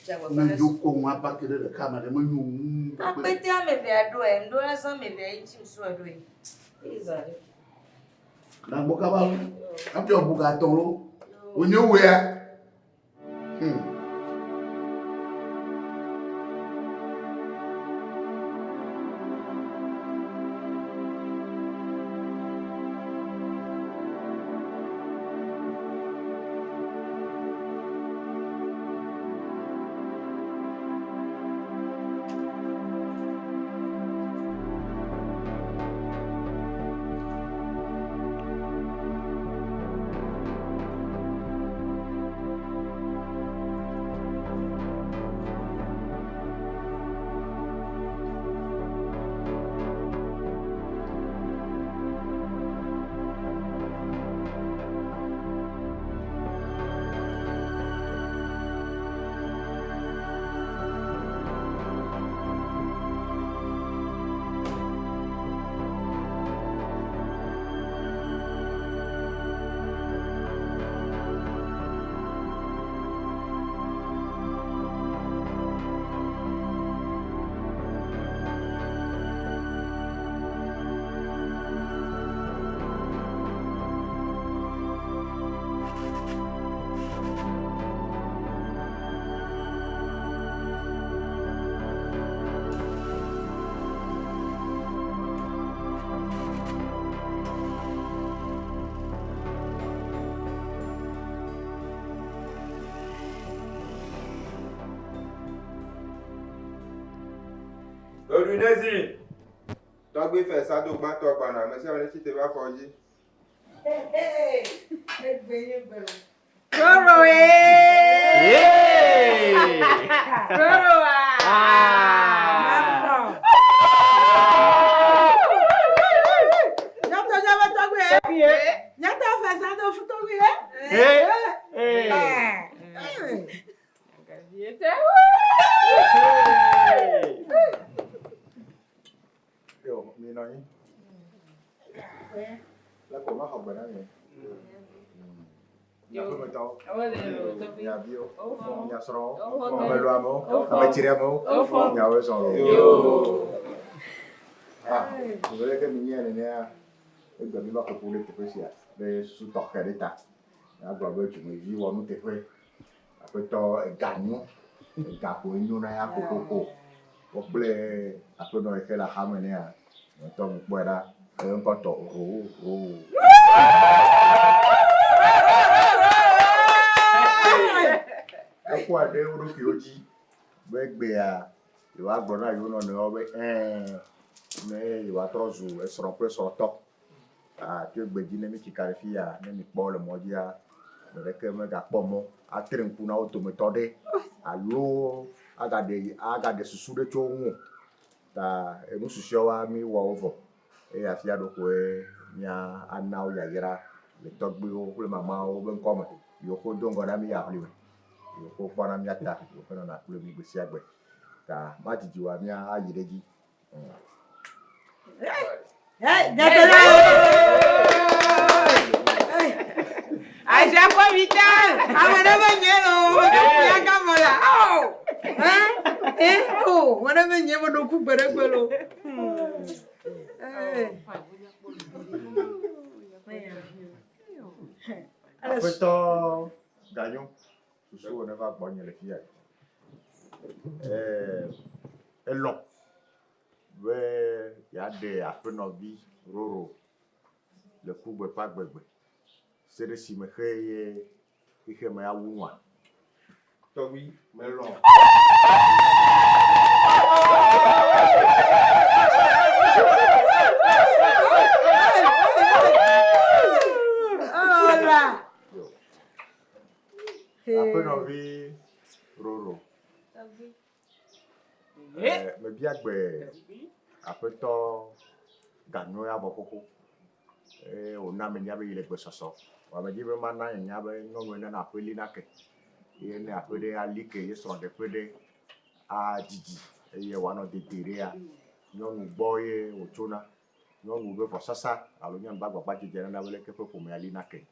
jago Na joko wa pa kere de kama de mo nyu. Apete amebe ado e, ndo la san mebe ayi ti so ado e. Izare. Na boka ba. Am jo buga ton lo. Onye we ya. Tọ́gbé fẹ̀ sádò gbá tọ́ gbànà mẹ́sẹ̀ wọn létí tẹ́wà fọ́jí. Roro Roro Nyata jaba tọ́gbé Nyata fẹ̀ sádò fún tọ́gbé Yo, mi nói. Là cổ nó học bài đó nhỉ? Nhà phương mình tao. Nhà bio. Nhà sro. Nhà bài loa mô. Nhà bài chia mô. Nhà bài sro. À, với cái mình nghe này nè. Bây giờ mình bắt đầu lên tập gì à? Để sưu tập cái đấy ta. Nhà bảo vệ chúng mình đi vào nó tập về. Bây giờ gắn nhú. Gắn của nhú này à cô. Boleh aku nói cái là ham này à, tôi một bài ra, tôi có tổ rú. Aku ada orang kioji, baik bea, iwa gbona iwa no no baik ne iwa trozu esrope sotok, tu beji ne mi kikarifia ne mi pole moja, mereka mega pomo, atirin kuna autometode, alo. Aga de susu de chongu ta emu susu wa mi wa ovo e afia do ko nya anao ya yira le togbe o le mama o ben koma yo ko dongo na mi ya pliwe yo ko para mi ata yo ko na kule mi gbesi agbe ta ma jiji wa mi a yireji nyata aja kwa vita amana banyelo ya kamola wana menye bodo ku beregbelo Apeto ganyo susu ne va gbonye le fia elon we ya de apenovi roro le kugbe pa gbegbe sere si me kheye ihe me awunwa Tọ́gbí mẹ́lọ̀. Apenovi roro. Me biagbe apeto ganyo ya bokoko. Ona me nyabe ile gbe soso. Wa me jibe mana nyabe no na apeli na ke. Yene apede alike yeso de pede a jiji eye wano de terea nyonu boye ochona nyonu be for sasa alo nyan bagba pa jije na bele ke ko me ali na ke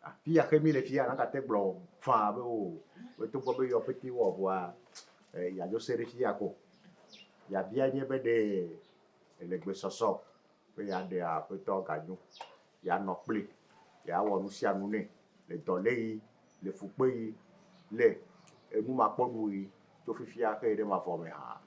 a pia ke mi le fia na ka te blo fa be o to bo be yo peti wo wa ya yo sere fia ko ya bia nye be de elegbe soso be ya de a peto ganyu ya no ple ya wo nu sia nu ne le dole yi le fupe yi le emu ma kpɔdu yi to fifia ke ɖe ma fɔ me hã.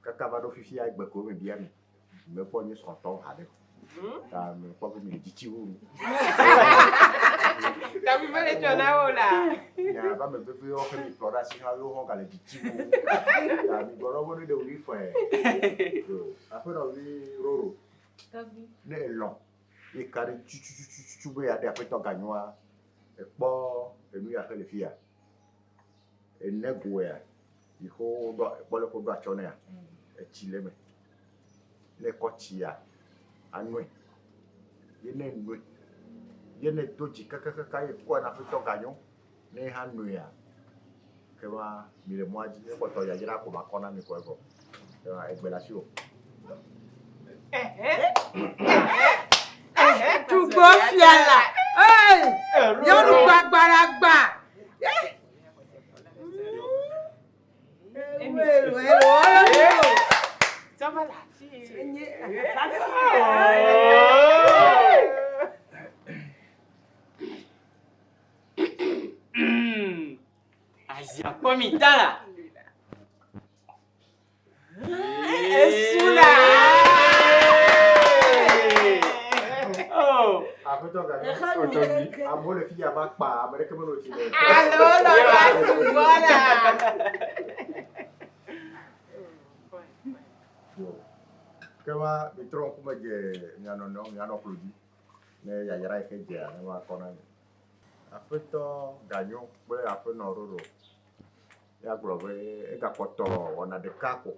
Kaka do fifi agbe ko me bia me po ni so ton ha de ta me po me diti wo ta mi vele chona ola ya ba me pepe o ke mi tora si ha yo ho ka le diti wo ta mi goro bo ni de ori fo e afero vi roro Tabi ne lo e kare chu be ya de apeto ganyoa e po enu ya fe le fia e nego ya iho do bole ko do achona ya echileme le kochia anwe yene nwe yene doji kaka ye kwa na fito ganyo ne hanu ya kewa mire mwaji e ko to ya jira ko makona mi ko ego egbela si o tu go fiala yo lu gbagbara Azia Pomitala. Esula. Oh. Après toi, gagné. À moi, les filles, à ma part, avec comment tu es. Allô, voilà. Kama mitron kuma je nyano pludi. Ne ya yara ke je ne wa kona. Après toi, gagnon, ouais, après non roro. Ya globe e ga poto ona de kako.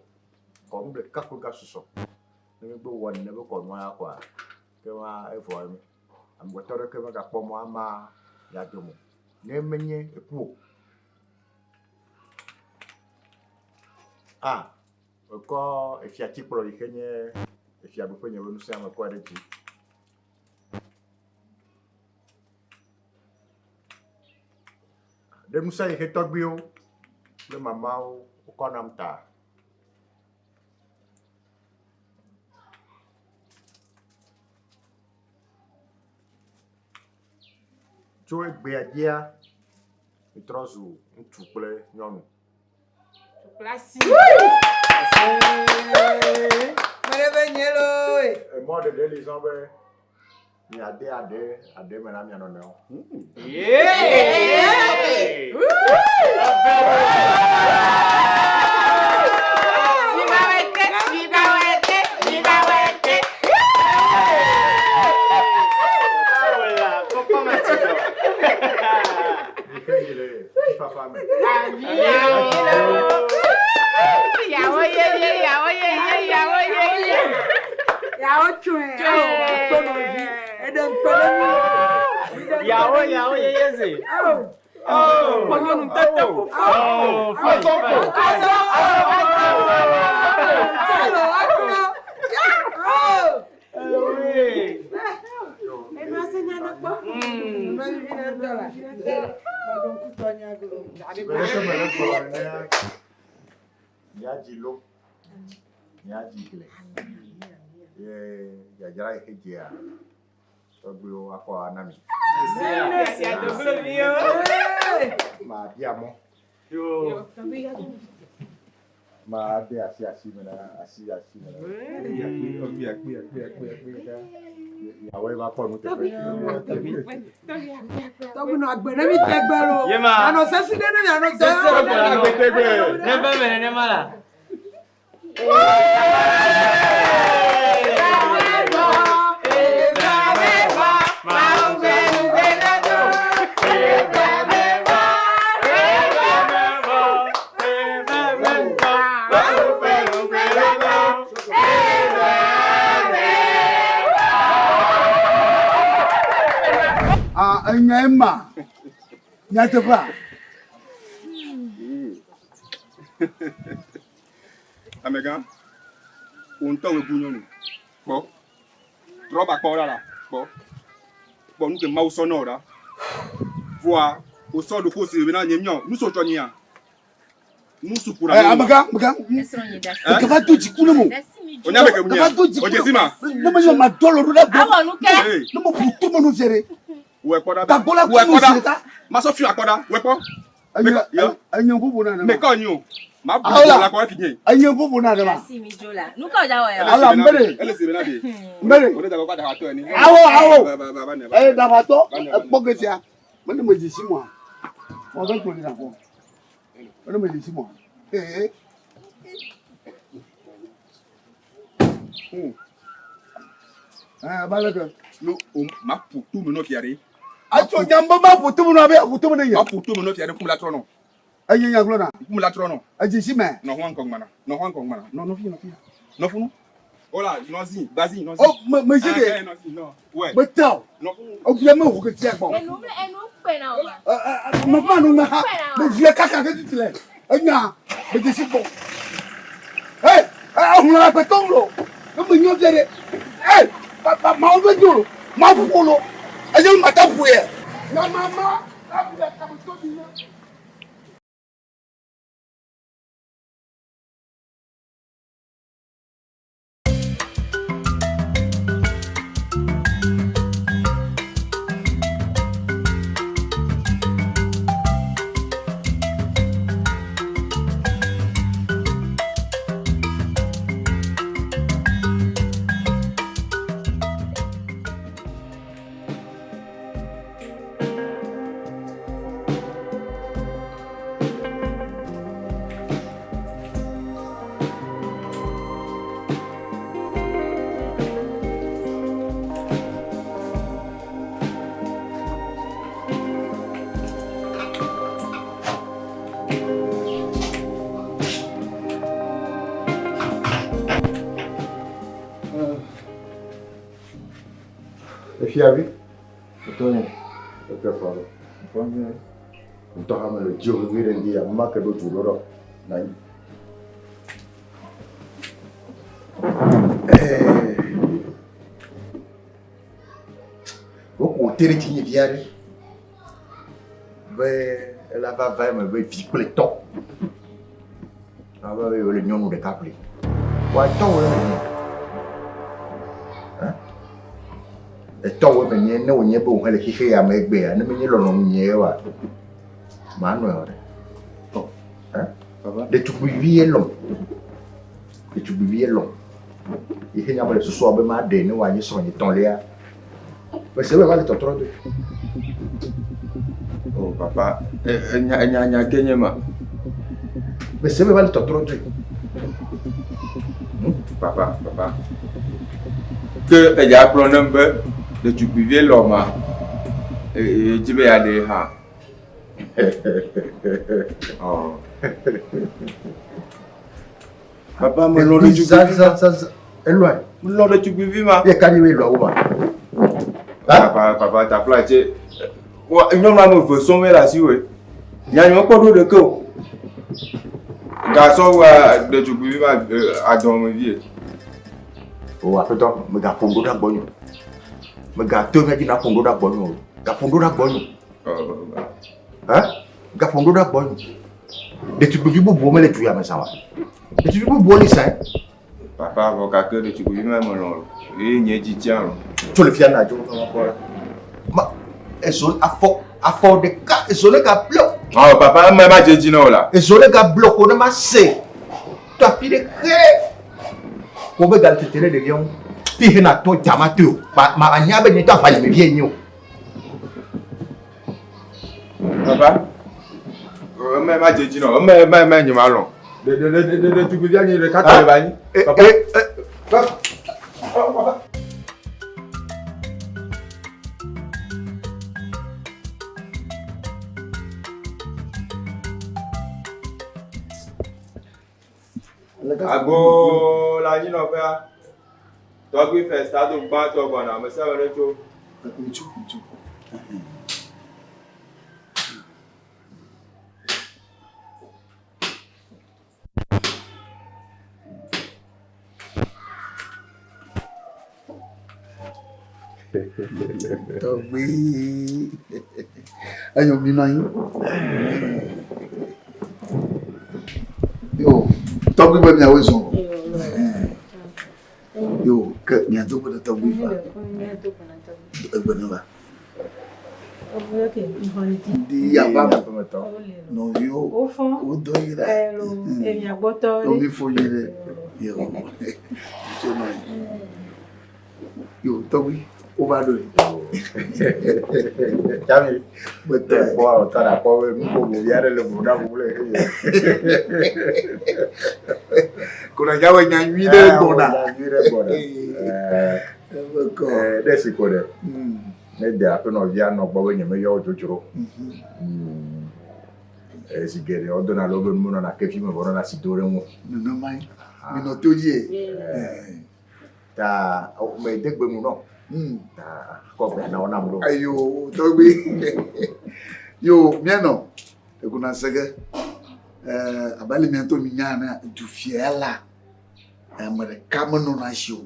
Ko mbe kako ga suso. Ne gbo won ne be ko no akwa. Kama e fo mi. Am go tore kama ga pomo ama ya domo. Ne menye eku. Ah, ko e fia tipro di kenye e fia bu penye wonu sama ko de ti. De musa e togbio le mamau o konamta. Joe beadia e trozu ntuple nyonu. Place. Merebenyelo. E mo de les gens be ni ade mena mi anono. Yeah. Yajilo. Yajikle. Ya jara hejia. Togbo akọ anami. Ma diamo. Yo. Ma de asi mena. Ya we ba ko mu te pe. Tọ́gbìnà àgbẹ̀rẹ̀ mi tẹgbẹ̀rọ. Yema. Àná sẹ́sí dénú ni àná Sẹ́sí tẹ́gbẹ̀rọ. Never mene ne mala. Nyama. Nyatapa. Amega, on t'en veut bouillon. Bon, trop à quoi là, bon, nous que maus sonore, voir au sort de cause maintenant nous sommes Tonia. Nous sommes pour la. Amaga. Que va tout chikou mo. On a avec moi. On jesima. No me llama tolo ruda. Awa nuke. No mo puto mo no sere. Ouais quoi Ta bola ko no sere ta. Ma so fi akoda, ouais quoi. Anyo bubu na. Mais quand nous, ma boule la quoi fini. Anyo bubu na ma. Si mi jola. Nuka ja wa ya. Ala mbere. Elle c'est benade. Mbere. On est d'accord pas de ni. Awo. Dabato. Pogetia. Mene mo jisi mo. On va ko ni na ko. Mene mo jisi mo. Balaka. No, ma putu mo no fiare. Acho nyamba ba putu mo na be putu mo Ma nya. putu mo no fiare kum la trono. Ayi nya glona. Kum la trono. Ajisi me. No hwan kong mana. No fi. No funu. Ola, nozi, bazi, nozi. Oh, me jige. No. Ouais. Betal. No. O bien me ko tia bon. Enu pe na wa. Me pa no me ha. Me vie kaka ke titile. Enya, me jisi bon. Hey, on la beton lo. Me nyo jere. Hey, papa ma o bejo. Ma folo. Ayo mata puye. Na mama, la puye ka mo to di. fiavi. Betul. Betul falo. Fanya. Untuk hama le jauh vira dia maka do juroro. Nai. Beaucoup de territoires viennent. Elle va me faire le temps. Elle va le nom de Capri. Ouais, temps le temps où venir nous n'y a pas où elle est chez Amérique, ne me n'y l'on n'y a. Manuel. Hein? De tout vivre long. De tout vivre long. Il y a pas ce soir be ma de nous voyez son temps là. Mais c'est vrai, tu trop de. Oh papa, nya kenyema. Mais c'est vrai, tu trop de. Papa. Que il y a un number de tu vivais l'homme et tu vas aller ha. Oh. Papa, mon nom de tu ça. Loin. Mon nom de tu vivais ma. Il y a carrément loin. Papa, ta place. Non, maman, il faut sommer là-dessus, oui. Il y a un peu de co. Garçon, de tu vivais à dormir. Oh, après toi, me gars fondo da bonyo. Me gars te me dina fondo da bonyo. Gars fondo da bonyo. Hein? Gars fondo da bonyo. De tu peux vivre pour me le tuer à ma sawa. De tu peux boire les sains. Papa, vous avez de tu peux vivre mon nom. Et n'y a dit tiens. Tu le fier là, tu le encore. Ma, et son à de cas, et son gars bloc. Oh, papa, même pas dit non là. Et son gars bloc, on a massé. Tu as fait des crêpes. Pour me garder te de lion. Puis na to jamato. Ma anyabe ni to afali me bien yo. Papa, même pas dit non. Même ni malon. De tu peux venir de 4 bani. Papa. Papa. Ago la ni no fa. To gbe first start to gba to bona me se wele to. Tobi. Ayo minai. Yo, Tobi ba mi aweso. Yo, ke mi ado ba Tobi ba. Ba. Di aba no yo. O do ira. Tobi fo yire. Yo. Yo, Tobi. Overdose. Chami, betul. Wow, tak apa, muka biar le muda boleh. Kuna jawa nyanyi deh bona. Desi kode. Neda apa no via no bawa nyame yo jojoro. Sigere odona logo muno na kefi me borona sidore mu. No mai. Mi no toje. Ta o me degbe mu no. Kok na ona mlo. Ayo, Tobi. Yo, miano. Kuna sege. Abali mianto minyana du fiela. Amere kamano na show.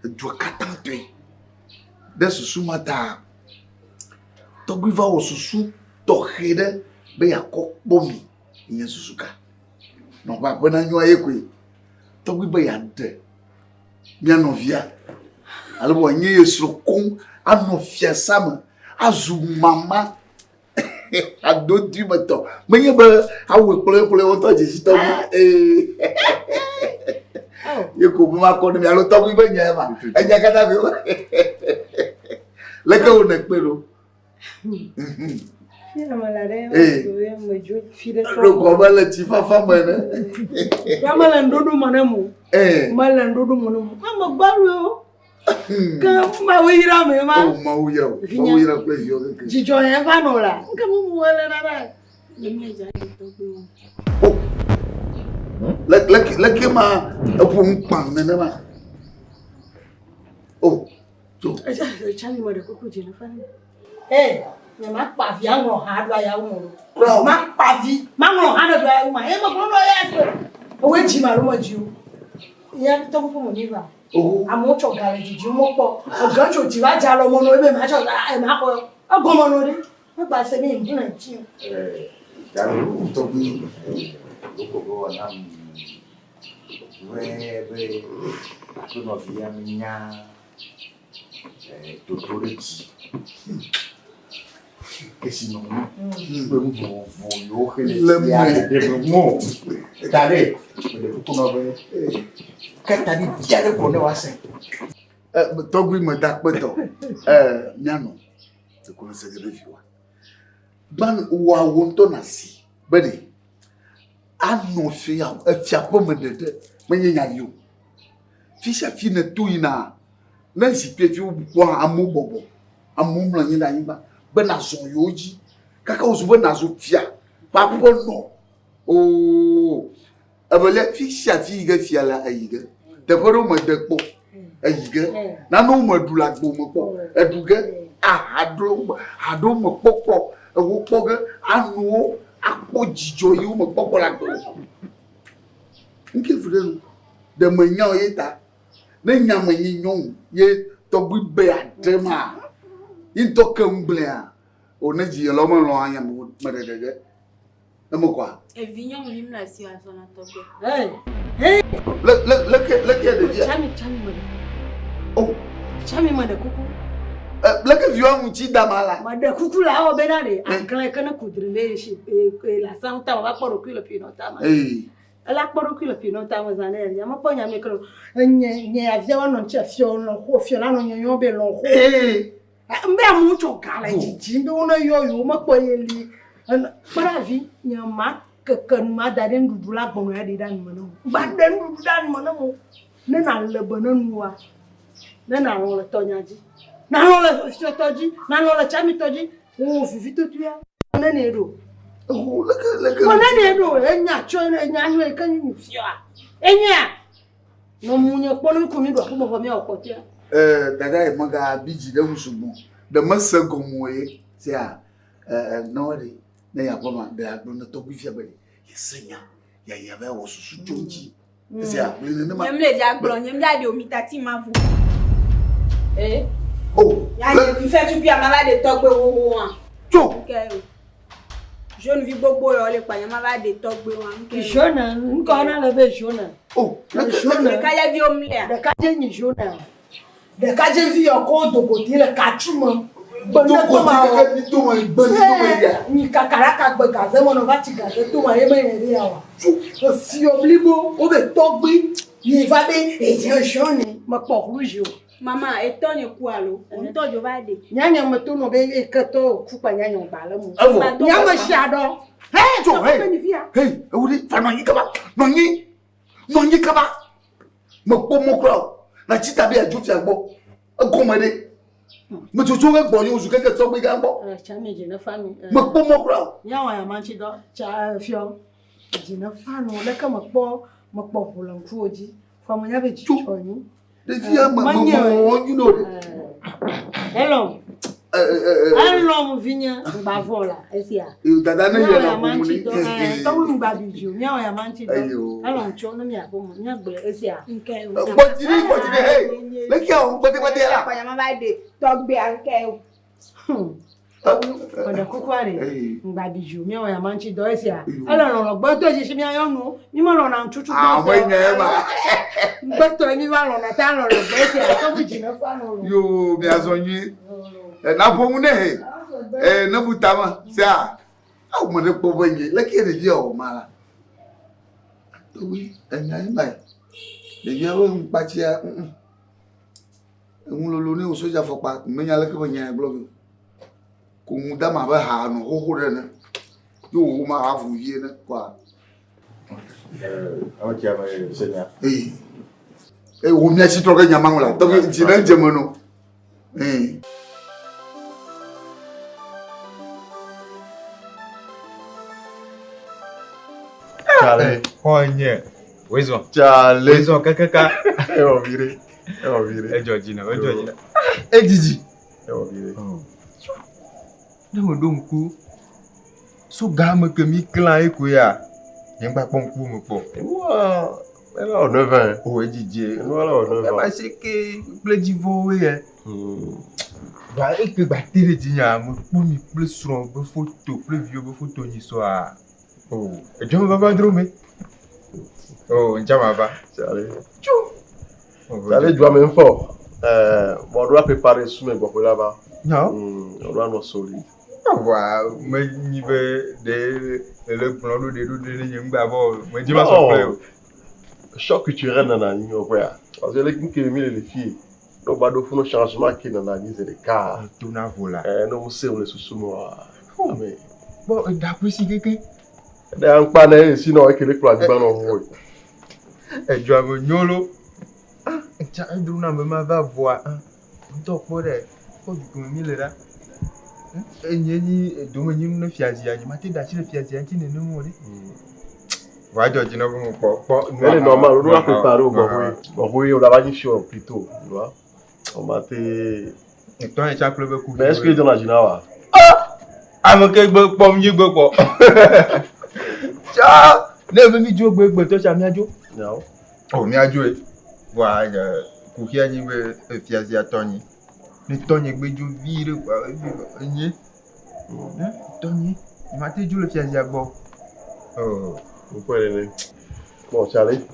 Du katantwe. De susu mata. Tobi va o susu to hede be yakok bomi. Inye susuka. No ba bona nyo ayekwe. Tobi be yande. Miano via. Alors, il y a ce con, à nos fiers sam, à zou maman, à d'autres du matin. Mais il y a à vous pour le autant, je suis tombé. Il y a comme ma conne, mais à l'autre, il y a il y a qu'à t'avoir. Le cas où on est pélo. Le combat, le tifa femme. Malandodo manamu. Malandodo manamu. Ama baru. Ma wira me ma. Oh, ma wira pleasure. Jijo en vanola. Nkamu muwele nana. Lemle jani tobi. Oh. Laki ma apun pang na naman. Oh. Chani mo de koko je na fa. Eh, me ma pa vi awon ha do ya wo. Ma pa vi, ma won ha do ya wo ma. E mo ko lo ya so. Owe ji ma lo mo ji o. Iya to ko mo ni ba. Amo cho gale ji ju mo po. Ogan cho ti wa ja lo mo no e be ma cho e ma ko. Ogo mo no de. Ma gba se mi nbu na ji. Daru to bi loko go na we to no via minha doutorate que se não vou eu que le mo dale le to no be que tá de diare ko ne wase Togbi me da peto miano te ko se de viwa ban wa wonto na si bede ano fi ya afia po me de menye nya yo fi sha fi na tu ina na si pe fi wo amu bobo amu mla nyi da yiba be na so yoji kaka ozubo na so fia pa po no oh abele fi sha fi ga fia la ayiga de poro me de po ayiga na no me du la gbo me po eduga ado me popo ewo poga anu akpo jijo yi me popo la gbo nke fure de manya yeta na nyama nyi nyon ye to bi be adema into kemblea onaji lo mo lo anya mo medege na mo kwa e vignon lim la si a zona tobe le de dia Chami mo de. oh Chami mo de kuku. le ke viwa mu chi damala Ma de kuku la o be na de ankle kana kudrile shi la santa wa poro kilo pino tama. La poro kilo pino tama zane ya ma ponya me kro nye avia wa no nche fio no ho fio na no nyo be lo ho mbe amu cho kala jiji mbe wono yo ma poyeli para vi nyama kekan ma da den dudula gbono ya de dan mo no ba den dudu dan mo no ne na le bonanuwa ne na lo tonyaji na lo le fio toji na lo le chami toji o fifi to tuya na ne do oh le ke na ne do enya cho enya nyu e kan nyu fio a enya no munye ponu ku mi do ko mo fa mi okotia daga e maga biji da musumo da masago moye sia nori na ya poma da agbo na to bifia bele yesenya ya ba wo susu joji sia bele ne ma nyem le ja gbro nyem ja de omi tati ma fu oh ya ni fi fe tu bi amala de togbe wo wan to ke o jeune vi gbogbo yo le pa nyama ba de togbe wan ke jona nko na le be jona oh le ka ya vi omi le de ka je ni jona de ka je vi oko dogo ti le ka tumo to ko ti ke to mo igbe ni to mo ya ni kakaraka gbe gaze mo no ba ti gaze to mo ye me ri awa o fi oblibo o be togbe ni va be e je jona mo po rouge mama etonye ku alo on tojo ba de nyanya mo to no be e keto ku pa nyanya ba le mo awo nyama shado hey to hey ewuri fa no yin kaba mo po mo kro na chita be aju fi agbo agomade mo to gbo yin osu keke to gbe ga gbo chami je na fami mo po mo kro nyawa ya manchi do cha fio je na fanu le ka mo po hulan ku oji fa mo nya be chi choni de dia mo you know hello hello vinya ba vola esia dada na yo na ko mu ni to mu ba biju nyawa ya manchi do hello cho na mi abo mo nya gbe esia nke o ti hey le ki o gbe la pa nyama ba de togbe anke o Oda kukware ngba biju nyawa ya manchi do esia hello no gbo to ji mi ayonu mi mo lo na ntutu ah mo nya ba gbo mi wa lo na ta lo gbo esia to biju na fa no yo mi azonyi na pomu ne na butama sia au mo de pobo nge le ki de o mala to wi enya mai de ye wo mpatia lo ni o soja fopa menya le ke bonya blog ko mu da ma ba ha no ho re ne yo wo ma ha fu ye ne kwa okay ma senya wo mi asi to ga nyama ngula to ji na jemo no Chale, onye. Wezo. Chale. Wezo kakaka. Ewo vire. E Georgina. Eh, Didi. Oh. Não me dou coup. So gamme que mi clan e kuya. N'ai pas bon coup me po. Wow. Elle a 9 ans. Oh, Didi. Voilà, 9 ans. Mais c'est que plein d'ivore. Bah, et que batterie dinya, me pour mi plus strong, be photo, plus vieux, be photo ni soir. Oh, et je me va pas drôme. Oh, njama va. Salut. Salut, tu vas même fort. Bon, on doit préparer sous mes bois là-bas. Non. On doit nous solide. Wow, mais ni de le plan de nyemba bo, mais dis-moi son frère. Choc culturel dans la ligne au frère. Parce que les qui les filles, donc bah donc faut un changement qui dans la ligne c'est des cas. Tout na vola. Non c'est on les sous moi. Mais bon, d'après si quelqu'un. D'ailleurs pas né sinon avec les plans du banon. Et tu as mon nyolo. Ah, tu as un drôle même va voir. Donc pour des, faut du coup là. Ni domani no fiazia, mate da chile fiazia nti ne numu de. Wa George na bu po. Elle est normale, on doit préparer au bon. Oui, on va dire chaud plus tôt, tu vois. On m'a été et toi et chaque club coup. Mais est-ce que dans la ginawa? Ah! Amake gbe pom yi gbe po. Cha, ne me mi jo gbe to cha mi ajo. Non. Oh, mi ajo e. Wa ku ki ani be fiazia toni. Ni toni gbe jo vire kwa nyi. Tony, il m'a dit le fiazia bon. Oh, vous pouvez aller. Bon, Charlie,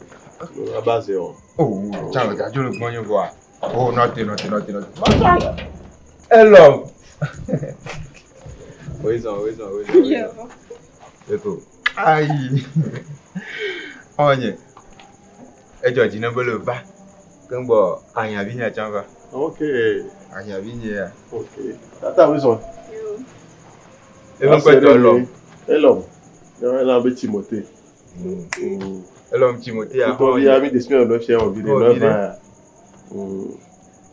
la base est on. Oh, Charlie, regarde le bon voir. Oh, noté. Hello. Oui. C'est tout. Aïe. Onye. Et George n'a pas le va. Quand bon, anya vinya changa. OK. Anya vinya. OK. Attends, raison. Et donc quoi l'homme? L'homme. Il y a un petit Timothée. L'homme Timothée a il a mis des semaines de chien en vidéo.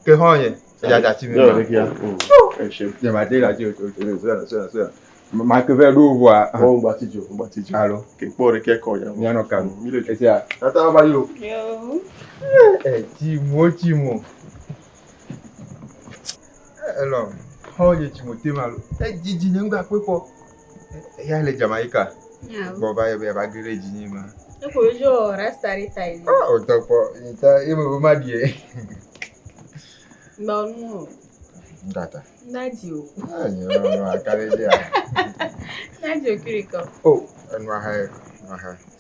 Que honye? Il y a des je m'ai dit là, ça. Ma que vers l'eau voir. On bâtit. Allô? Quelque part de quelque coin. Il y a un calme. Et c'est ça. Attends, va yo. Eh, Timo. Alors, honye Timothée malo. Eh, Didi n'enga quoi quoi? Il y a les Jamaïcains. Bon, va griller Didi ma. Il faut toujours rester taille. Oh, top. Il me m'a dit. Non. Data. Nadio. Ah, non, akarede ya. Nadio kiriko. Oh, nwa ha.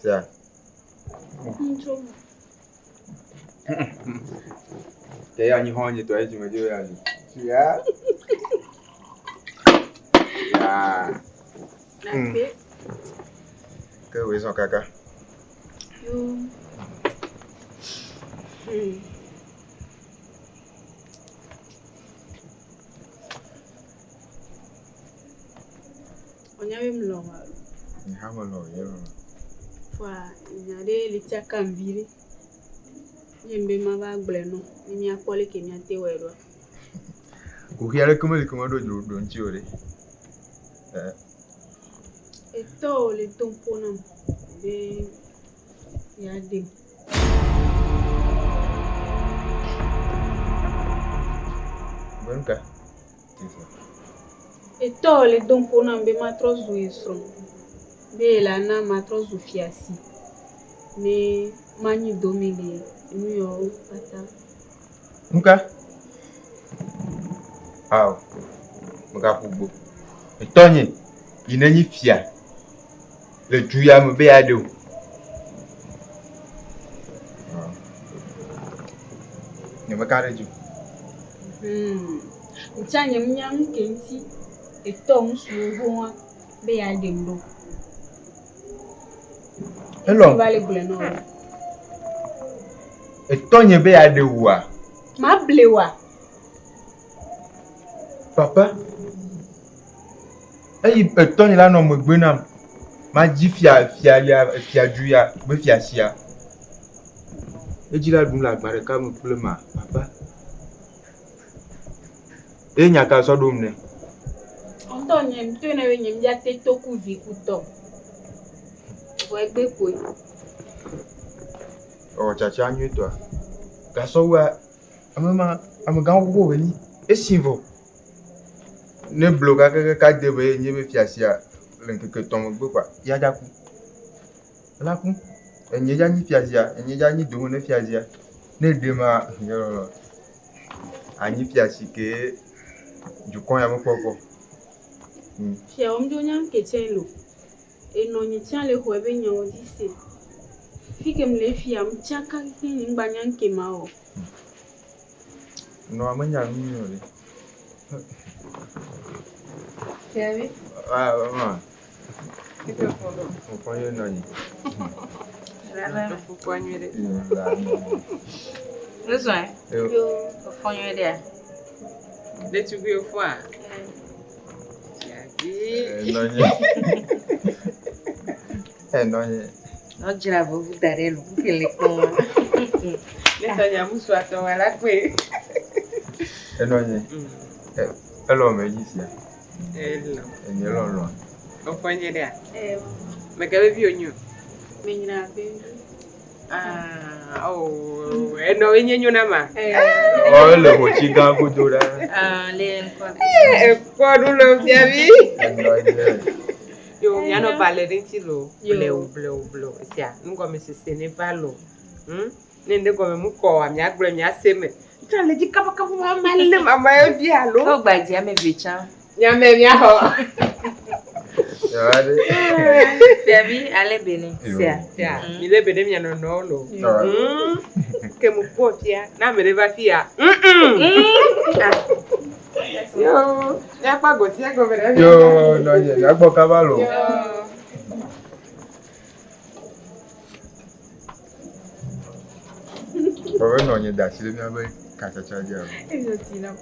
Sia. Ncho. Ke ya ni honye to eji mejo ya ni. Sia. Ya. Nape. Ke we son kaka. Yo. Onyawe mloma. Ni hamo lo yo. Wa nyade litia kambiri. Yembe maba gbleno. Ni mi akole ke mi ate werwa. Ku hiare kuma le kuma do nchi ore. Eto le tomponam be yade. Bonka. Eto le tomponam be matrozu esron. Be lana matrozu fiasi. Me mani domile nuyo pata. Nka. Aw. Muka kubo. Etonye. Inenyi fia. Le juya me be ade o. Ne makare ju. Nchanye mnyam kenti eto msuwa be ade ndo. Hello. Vale gbleno. Etonye be ade wa. Ma blewa. Papa. Eyi etonye la no mo gbe na. Ma ji fia juya, me fia sia. Ejila dun la gbare ka mo plema, papa. Enya ka so dum ne. Ontonye mtone wenye mjate toku vikuto. Wegbe koi. O chacha anyu to. Ka so wa amama amaga wo we ni. esi vɔ ne blo ka de be nye be fiasia le nkeke tɔme gbe kwa ya dza ku la ku enye dza nyi fiasia enye dza nyi dome ne fiasia ne de ma yɔrɔ anyi fiasi ke dukɔ ya me kpɔkpɔ. Fia om do nyam ke chen lo. E no nyi chen le ho ebe nyawo di se. Fi kem le fia m chaka ke ni ngba nyam ke ma o. No amanya mi no le. Fia bi? Ah, mama. Ike fodo. On fait no ni. Rala fu kwanyere. La. Leso ai. Yo. Fonyo dia. De tu bi ofu a. No ni. No ni. No jira bo dare lu ke le kon. Le to ya musu ato wala pe. No ni. Hello me yisia. Hello. Enye lo. O fonyo dia. Me ka be bi onyu. Me nyina be. Oh, no enye nyuna ma. Oh, le mochi gan ko do da. Le kwa. Kwa du lo fia bi. Yo, ya no vale rinti lo. Bleu. Sia, ngo me se ne valo. Nende go me mu ko am ya gbre mi aseme. Nta le di kapa ma le mama yo di alo. O gba di ame vicha. Nya me mi aho. Baby, ale bene. Sia. Mi le bene mi no lo. Ke mu po fia, na me le va fia. Yo, ya pa go ti go bere. Yo, no ye, ya gbo caballo. Baba no ye da sile mi abe ka cha cha je. Ezo ti na.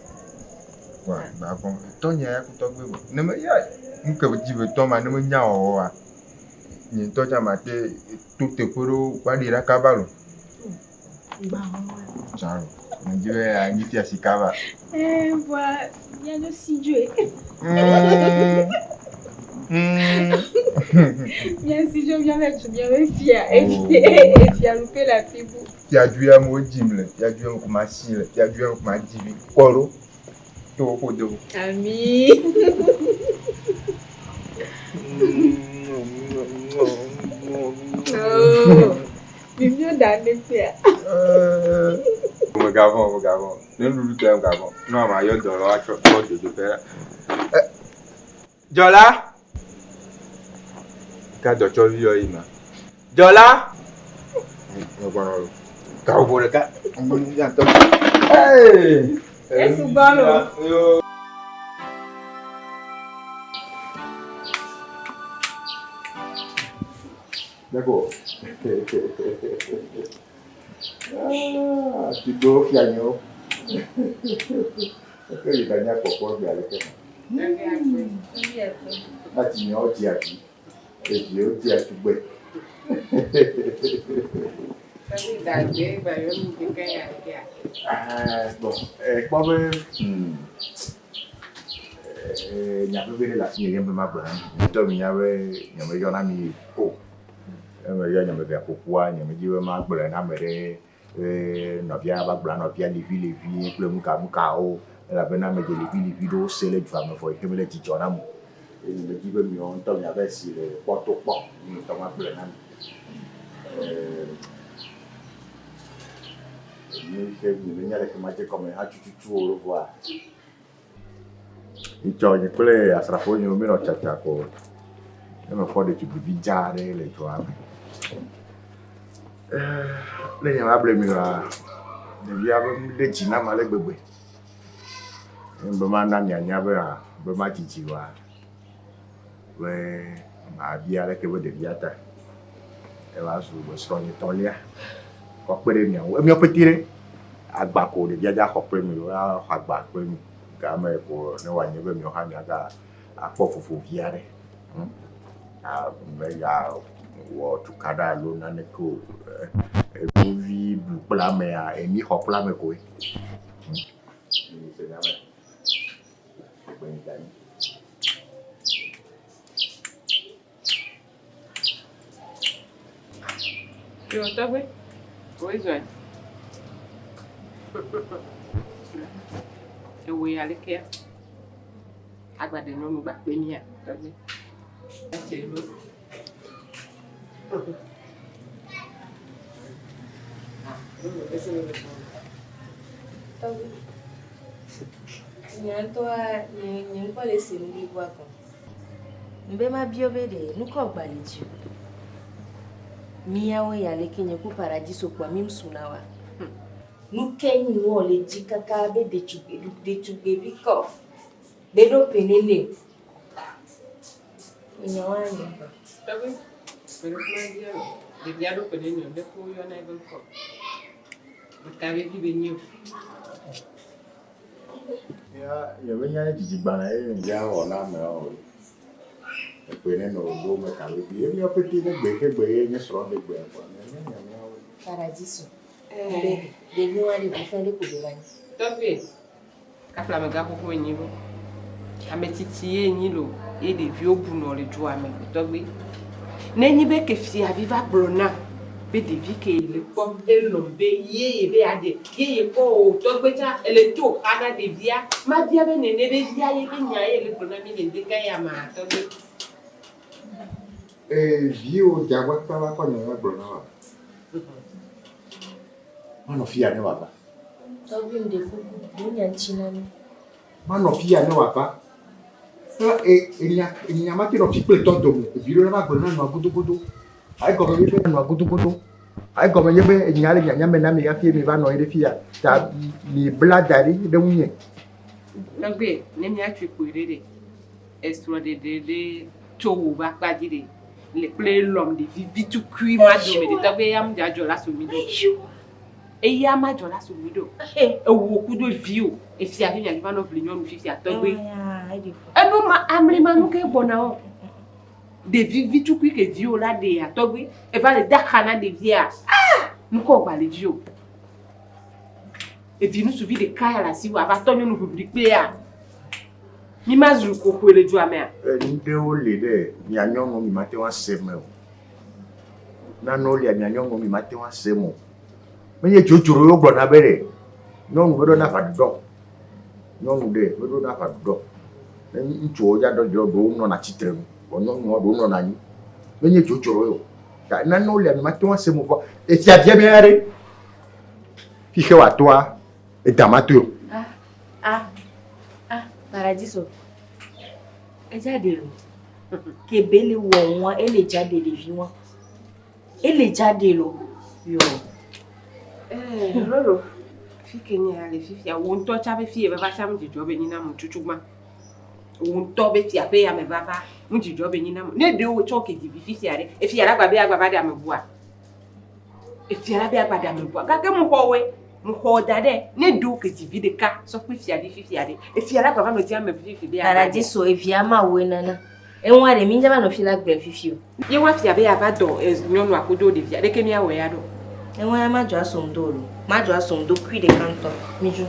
Wa, ba kon. To nya ya ku to gbe. Ne me ya nke ji be to ma ne me nya o wa. Ni to cha ma te tout te poro kwa dira caballo. Ba. Ciao. Njiwe ya nyi fia sikava. Voilà, ya no si jue. Bien si je viens mettre bien me fia et fia louper la fibu. Fia duya mo jimle, fia duya mo kuma sile, fia duya mo kuma jibi. Koro. To ko do. Ami. Oh. Bienvenue dans le fia. Mo gavon. Ne lulu tem gavon. No ma yo do lo acho ko do fera. Jola. Ka do cho vi yo ima. Jola. No bono. Ka o bore ka. Mo ni ya to. Hey. Es un balo. Yo. D'accord. Ah, tu dois faire un que il gagne pour bien avec ah, tu n'as pas dit à qui. Et tu as dit à tout bête. Bon, comment il y a peu de la signer un peu ma bonne. Il y avait un ami. Il y a un pourquoi il y a dit ma bonne amère novia ba bla novia levi le mukao la bena me de levi do sele du femme foi que me le dit on am et me dit que mi on tombe avec si le porto pont ni tombe bla nan ni que ni nya le que mate comme a tu au revoir il toglie quelle a sarà poi mi no chacha ko e me fo de tu bi jare le to am le nya able mi ra de bia be jina ma le gbegbe mbe ma na nya be a be ma titi wa we ma bia le ke be de bia ta e wa su bo so ni tolia ko pere mi o mi o petire agba ko de bia ja ko pere mi o agba pere mi ga me ko ne wa nye be mi o ha nya ga apofufu bia re me ya wo tu kada lo na ne ko vi bu plame a emi ho plame ko ni se na me ben dan Yo, tá bem? Pois é. oui, allez, qu'est-ce que tu as nous battre bien. C'est l'eau. Mbema biobede nuko baliju miawo ya lekenye ku paradiso kwa mimsunawa nukenyi no le jikaka be de chuge biko bedo penele nyawani Tabii. Pero kuma dia de diado penele de ko yo na even ko. Makabe bi benyo. Ya, wenya jijigbana ya ona me o. Epene no do me ka bi. Ebi opeti ne gbe ni soro de gbe ko. Paradiso. De miwa de bifende ko de bani. Tabii. Kapla me ga ko nyi bo. Ametiti enyi lo e de vi obu no le jo ame. Tabii. Nenyi be ke fi aviva brona. Be de vi ke le pom de lo be ye be ade. Ye ko to gbe ta ele to kana de via. Ma via be nene be via ye ke nya ye le brona mi le de ka ya ma. Tabii. Vio jagwa tala kwa nyama brona wa. Mano fia ne wapa. Tabii ndefu dunya nchinami. Mano fia ne wapa. Enya mati no people todo. Viro na brona no agudugudu. Ai ko me be no agudugudu. Ai ko me be nyale nyame na me ya fie me va no ide fia. Ta mi bladari de munye. Tabii ne mi atwi ko irede. Extra de chowo ba gbadire. Le play l'homme de vivi tout cuit ma do me de tabe yam ja jola so mi do e ya ma jola so mi do e wo ku do view e fi abi ya ba no blinyon fi fi atogbe e no ma amri ma no ke bona o de vivi tout cuit que view la de atogbe e va le dakana de via nous ko ba le view e vi nous suivi de kaya la si wa va tonyo no public player mi ma zulu ko le jo amea Nde o le de nyanyongo mi mate wa seme o. Na no le nyanyongo mi mate wa semo. Menye jojoro yo gbo na bere. Nyongo bedo na fa do. Nyongo de bedo na fa do. Ntu o ja do do no na chitre no. Nyongo do no na ni. Menye jojoro yo. Na no le mi mate wa semo fo. E ti abia bi are. Fi he wa to a e damato. Paradiso. Jáde lọ. Kebele wo wọ́n ele jáde lè fi wọ́n. Ele jáde lọ. Yo. Lolo. Fi Kenya le fi fi won to cha be fi e baba sam jijo be ni na mu chuchugba. Won to be fi ape ya me baba mu jijo be ni na mu. Ne de o choke di bi fi fi are. E fi ara gba be agba da me bua. E fi ara be agba da me bua. Ga ke mu ko we. Mu ko da de. Ne do ke di bi de ka. So pe fi ade fi fi are. E fi ara baba no ti am fi fi be. Paradiso e fi ama we nana. E won are mi njaba no fi la gbe fi fi o. Ye wa fi abe aba do nyonu akodo de fi. De ke mi awe ya do. E won ya ma jo asomdo lo. Ma jo asomdo kwi de kanto. Mi ju.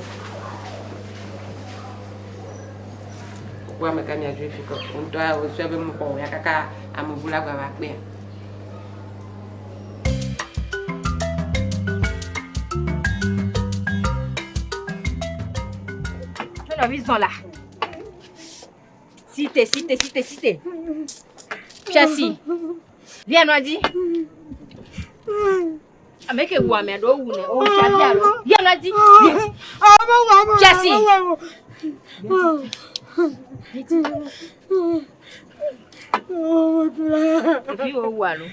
Wa me ka mi ajo fi ko. On to a o so be mu ko ya kaka amubula gba ba pe. Ils sont là. Cité. Piasi. Viens, Noadi. Avec vous, mais d'où vous n'êtes pas. Viens, Noadi. Piasi. Viens, où allô?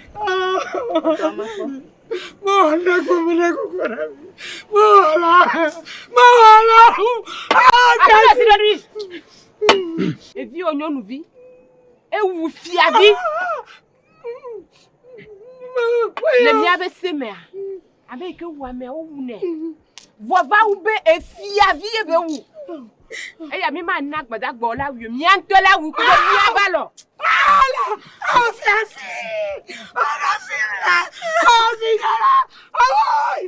Et puis on nous vit et vous fiabi le mia be seme avec vous mais ou ne va ou be e fiabi e be ou e ya mi ma na gbada gbo la wi mi an to la wi ko mi abalo ala o fiasi ala sira o sigara oi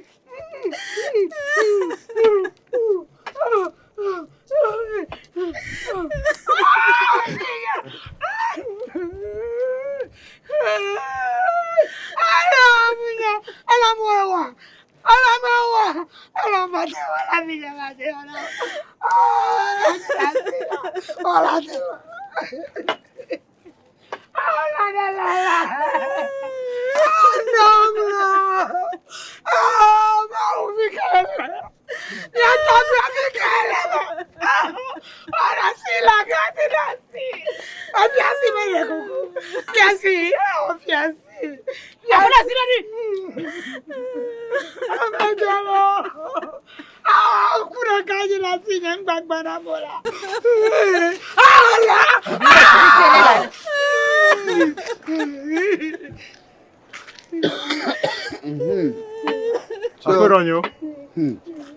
Apedonio.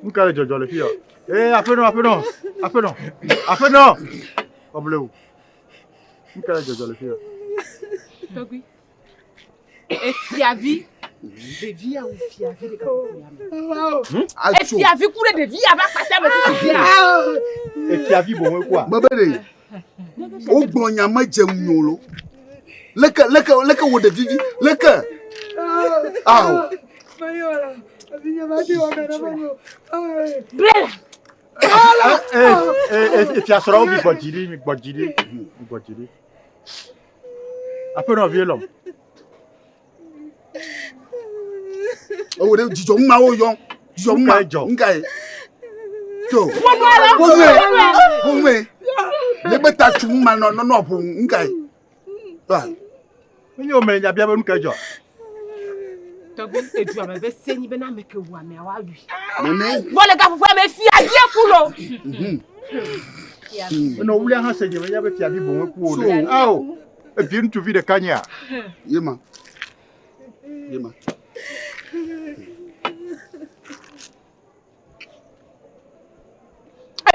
Nunca le jojo le fille. Eh, apedon. Obleu. Nunca le jojo le fille. Togui. Et fiavi. De vie ou fiavi de et fiavi coule de vie avec passer avec et fiavi bon quoi? Babere. O gbonya ma jẹun nyolo. Leka wo de vivi. Leka. Ah. Mariola. Abinya mati wa kana mano. Et tu as sera mi gbojiri. Après on vient l'homme. Oh de jijo ma o yon. Jijo ma ngai. Jo. Bonwe. Le beta tu ma no po ngai. Ah. Ni o me nya bia be nka jo. Togui et tu as me saigné ben na me que wa me wa lui. Nene. Voilà ga vous me fi adie kulo. No wuli han se je me nya be fiavi bon ku o le. Ah o. E bien tu vie de kanya. Yema.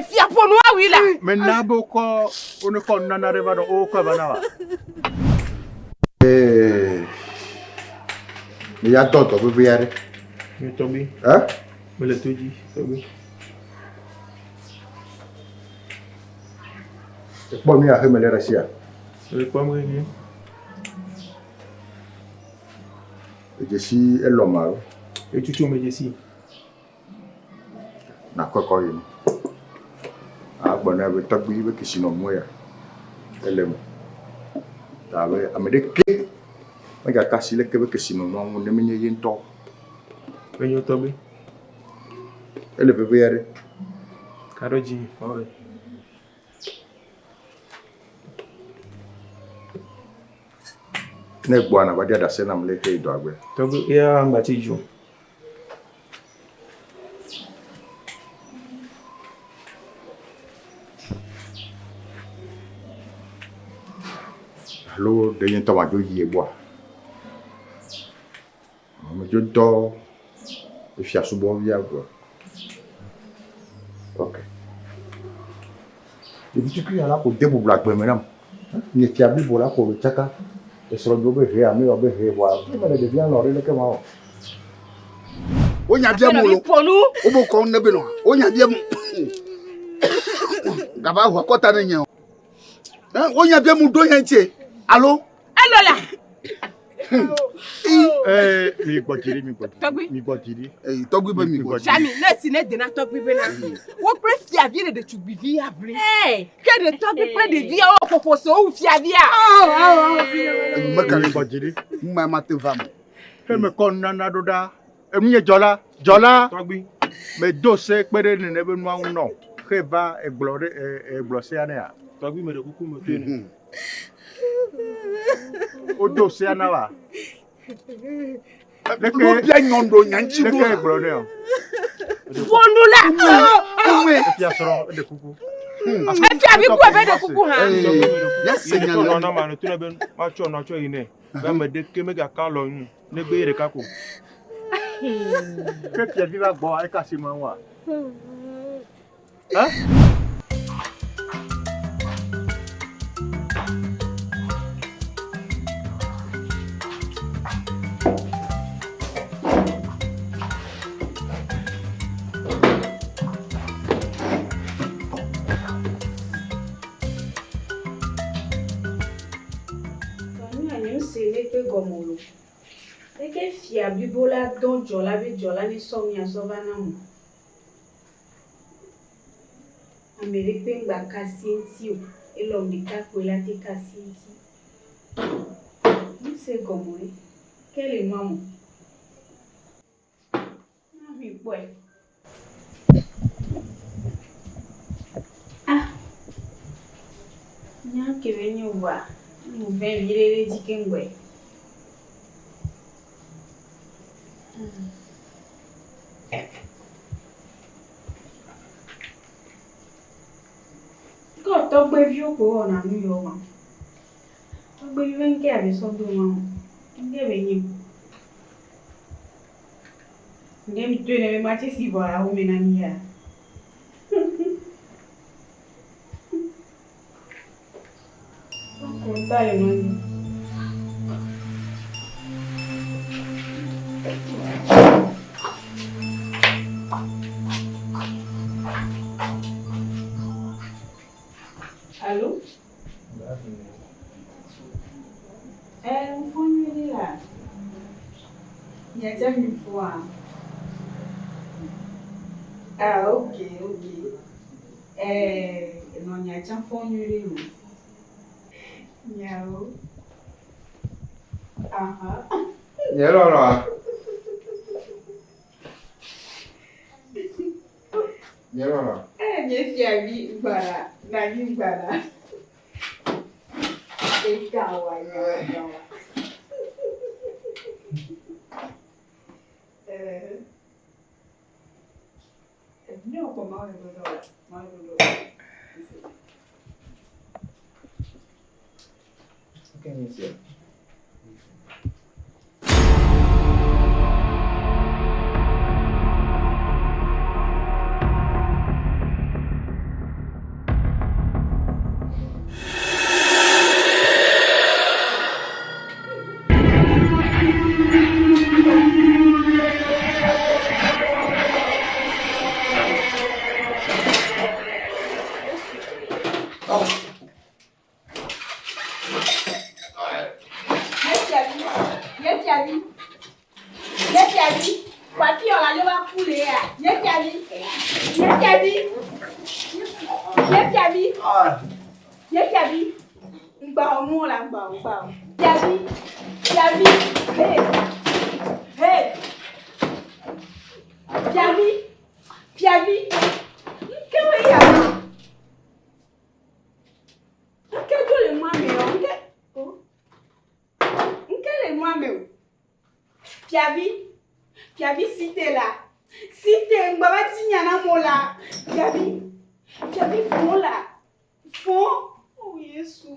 Fia pour nous oui là. Mais nabo ko on ko nana reva do o ko bana wa. Mais ya toto be biare. Mais Tobi. Hein? Mais le Tobi, Tobi. Bon mi a he me le rasia. Le quoi moi ni? Je suis l'homme. Et tu me dis si. Na ko yin. Abona be tagbi be kisino moya. Elem. Tabe amedeke. Ma ga kasi le ke be kisino no ne menye yin to. Mais yo Tobi. Ele be biare. Karoji. Ouais. Ne bwana ba dia da se na mle ke do agbe. Tobi ya ngati jo. Lo de yin to ma jo yi ebo. Mo jo do e fi asubo via go. OK. E bi tu ala ko debu black be menam. Ni fi abi bola ko chaka. E so do be he ami obe he wa. Ni me de bien lori le ke ma o. O nya bia mu lo. O bo ko nebe no. O nya bia mu. Gaba ho akota na nya. O nya bia mu do yan tie. Allo? Allo là. Mi gbojiri. Togbi be mi gbojiri. Chami, le sine de na Togbi be na. Wo pre fiavi de tu bivi abre. Que de Togbi pre de vie o kokoso ou fiavi a. Makani gbojiri. Mma ma te vam. He me kon nana doda. E mi jola. Togbi. Me dose pere ne be nu an no. He va eglose ane a. Togbi me de kuku me tene. O dose ana wa. Lo bia nyondo nyanchi Le do. ke eglone o. Bondo là. E fi asoro de kuku. E fiavi ku be de kuku ha. Ya senya No na. ma no tune ben ma cho no cho ine. Ba me de ke me ga ka lo yin. Ne gbe ire ka ko. Ke fi viva gbo ai ka si mo wa. Hein? Et que fia bibola don jola be jola ni somia sovana mo. Amérique pengba kasienti et l'homme de capola te kasienti. Não sei como é. Quel est maman? Ah, oui, ouais. Ah. Nya que venho voir. Não vem virer de quem é. Quand tu as vu au na New York, tu as vu que avait son domaine. Tu as vu. Ndem tu ne me mate si voilà ou menania. Conta le mani. Allô? On fait là. Il y a déjà une fois. Ah, ok. Non, il y a déjà formulé. Miao. Ah. Nhớ rồi. Nhớ rồi. Nyesiabi bara, nani bara. Ekawa. No, como mal. Cái gì vậy? Fiabi cité là. Cité mbaba tinyana mola. Fiabi fond là. Fond. Oh Yesu.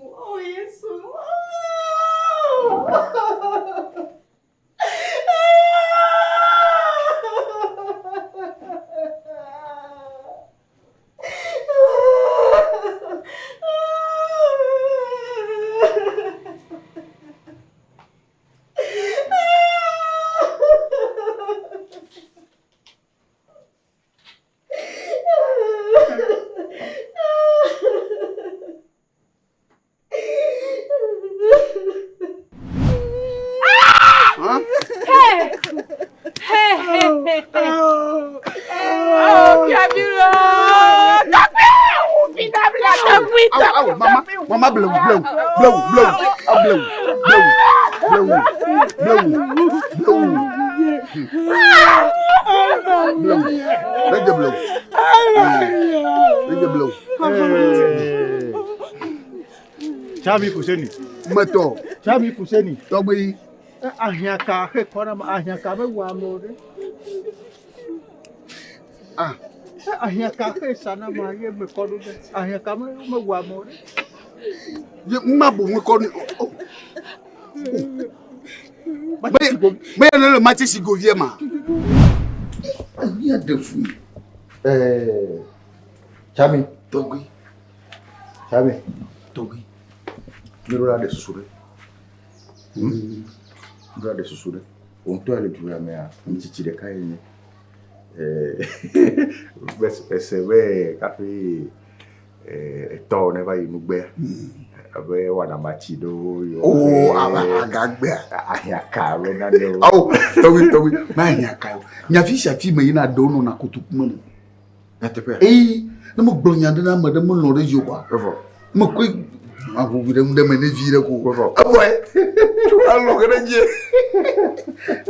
Mama blow. Let the blow. Chami Kuseni. Mato. Chami Kuseni. Togbi. Ahiaka he kona ahiaka me wa more. Ah. Ahiaka he sana ma ye me kono de. Ahiaka me wa more. Ye mabu me kono. Mais le match si goviema. Il y a de fou. Chami. Togbi. Chami. Togbi. Miro de susure. Miro de susure. On toi le tuya me a mtiti de kai ni. C'est vrai café to ne va y nous abe wana machido yo. Oh, agagbe. Anyaka we na de. Oh, towi, ma anyaka. Nya fi shafi me ina do no na kutukuma no. Na tepe. Na mo gblonya de na ma de mo lo re yo kwa. Mo ko abu bi de me ne vi re ko. Aboy. Tu alo gere je.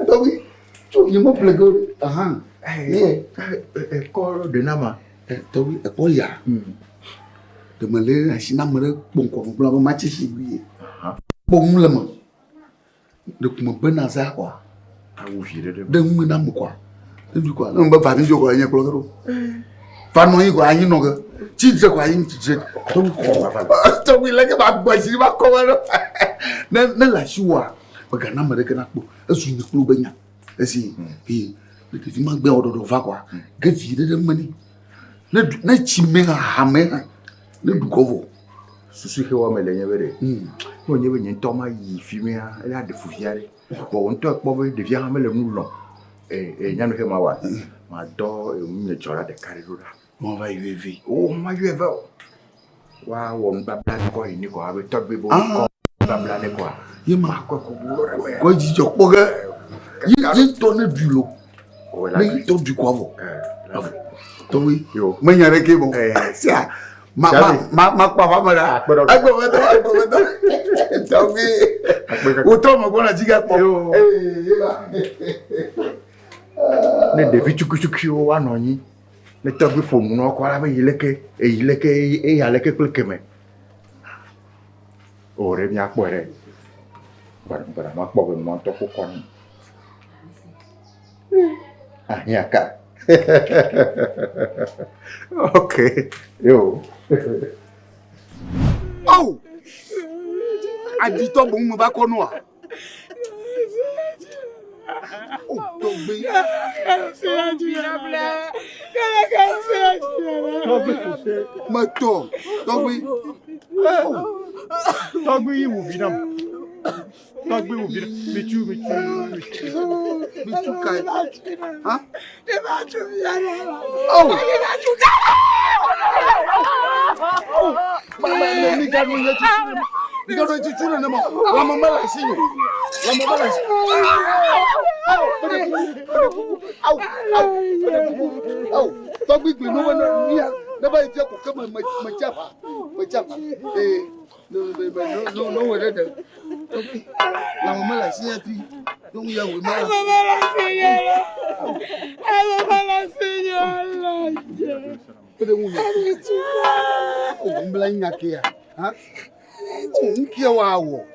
Towi, tu ni mo plego. Aha. Ko de nama. Towi, ko ya. De me le asina me re kponko bla ma chi si bi. Bom le mo. De kuma bana za kwa. Awu fi de. De mu na mo kwa. De kwa. Na ba fa ni jo kwa yen ko lo. Fa no yi kwa yin no ga. Chi je kwa yin chi je. To wi le ke ba gbo si ba ko wa no. Na la shuwa. Ba ga na me re ke na po. Esu ni kulu benya. Esi. De ti ma gbe ododo fa kwa. Ge fi de mani. Na chi me ha me. Ne du kovo. Susu ke wa me le nyebere. Mo nyebe nyi to ma yi fi me a ya de fufiare. Bo on to po be de via me le nu lo. Nya no ke ma wa. Ma do e mu nye chora de karirura. Mo va yuevi. Oh, ma yueva. Wa wo mba bla ko ni ko abe to be bo ko mba bla ne ko. Ye ma ko ko bu re me. Ko ji jo po ga. Yi to ne du lo. Ne to du kovo. To wi. Yo. Me nya re ke bo. Sia. Ma pa fa ma da. Agbo me to. To wi. O to mo go na jiga po. Ne David chukuchuku wa no yin. Ne to be fo mu no ko ara be yileke e ya leke klekeme. Ore mi akpore. Bara ma kpo be mo to ko kon. Anyaka. Okay. Yo. Oh! Adito bo mo ba ko no a. Oh, to be. Mato. Togbi. Togbi mu binam. Togbi mu binam. Michu. Michu kai. Ha? Oh. Mama, mi ga no le chichu. Mi ga no chichu na mo. La mama la sinyo. La mama la sinyo. Au. Togbi gbe no na ni na ba ije ko ke ma japa. No we de. Togbi. La mama la sinyo ti. Don't ya we ma. La sinyo. Pede mu. Oh, mbla nya ke ya. Ha? Oh, nkie wa wo.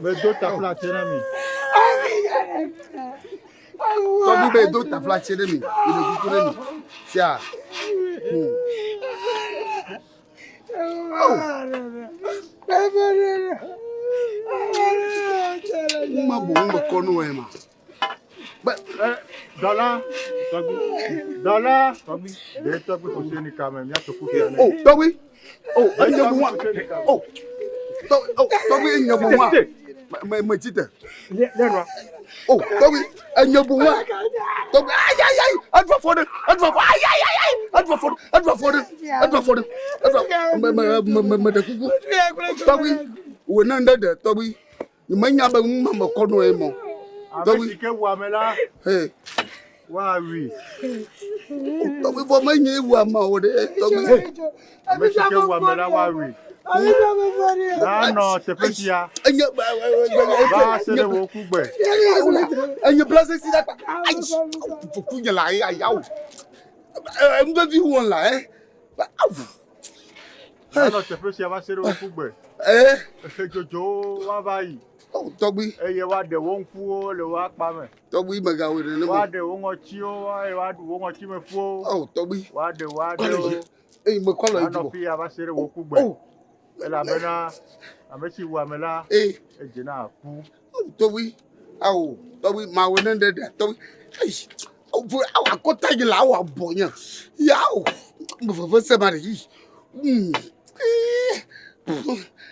Me do ta fla tena mi. Tobi be do ta fla chere mi. Ile kukure mi. Sia. Uma bomba kono ema. Dollar. Togbi. De Togbi ko se ni ka me mi atoku fi ane. Oh, Togbi. Oh, enyabu wa. Oh. Togbi enyabu wa. Me chite. Lenwa. Oh, Togbi enyabu wa. Togbi ay. Adwa for the. Ay. Adwa for the. Me de kuku. Togbi. We na ndede Togbi. Ni manya ba mama kono emo. Togbi ke wa me la. Hey. Wa wi. Togbi bo manya ewu ama o de Togbi. Me ke wa me la wa wi. Na no te petia. Ba se le wo ku gbe. Enye place si da. Ai. Fuku nya la ai au. Mbe vi won la Au. Na no te petia ba se le wo ku gbe. Jojo wa ba yi. Oh, Togbi. Eye wa de won ku o le wa pa me. Togbi maga we le mo. Wa de won ochi o wa du won ochi me fu o. Oh, Togbi. Wa de o. Mo kwalo ijibo. Ano fi aba sere wo ku gbe. Ela bena amechi wa mela. Eje na ku. Togbi. Awo, Togbi ma we na de Togbi. Ai. Oh, awa kota gi la wa boyan. Yawo. Mo fo se ma ri.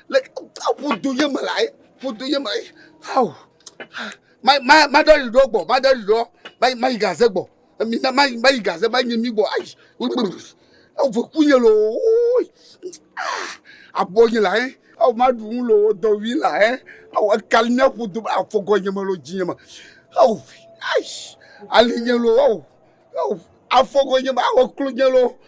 Like what do you like? What do you like? How? My daddy dog, my daddy dog, my gazebo. mina mai gaza mai mi bo ai au vo kunye lo aboye la au madu lo do wi la au kalnya putu a fogonye mo lo jinyama au ai alinye lo au afogonye ma au klunye lo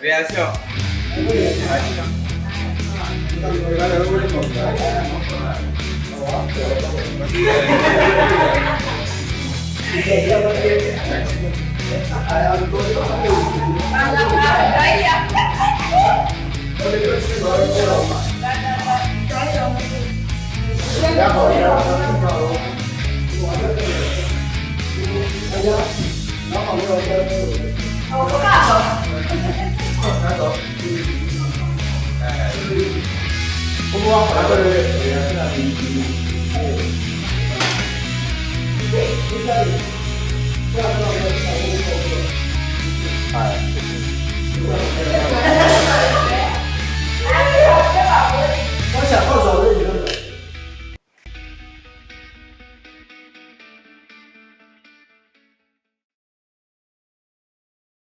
Réaction.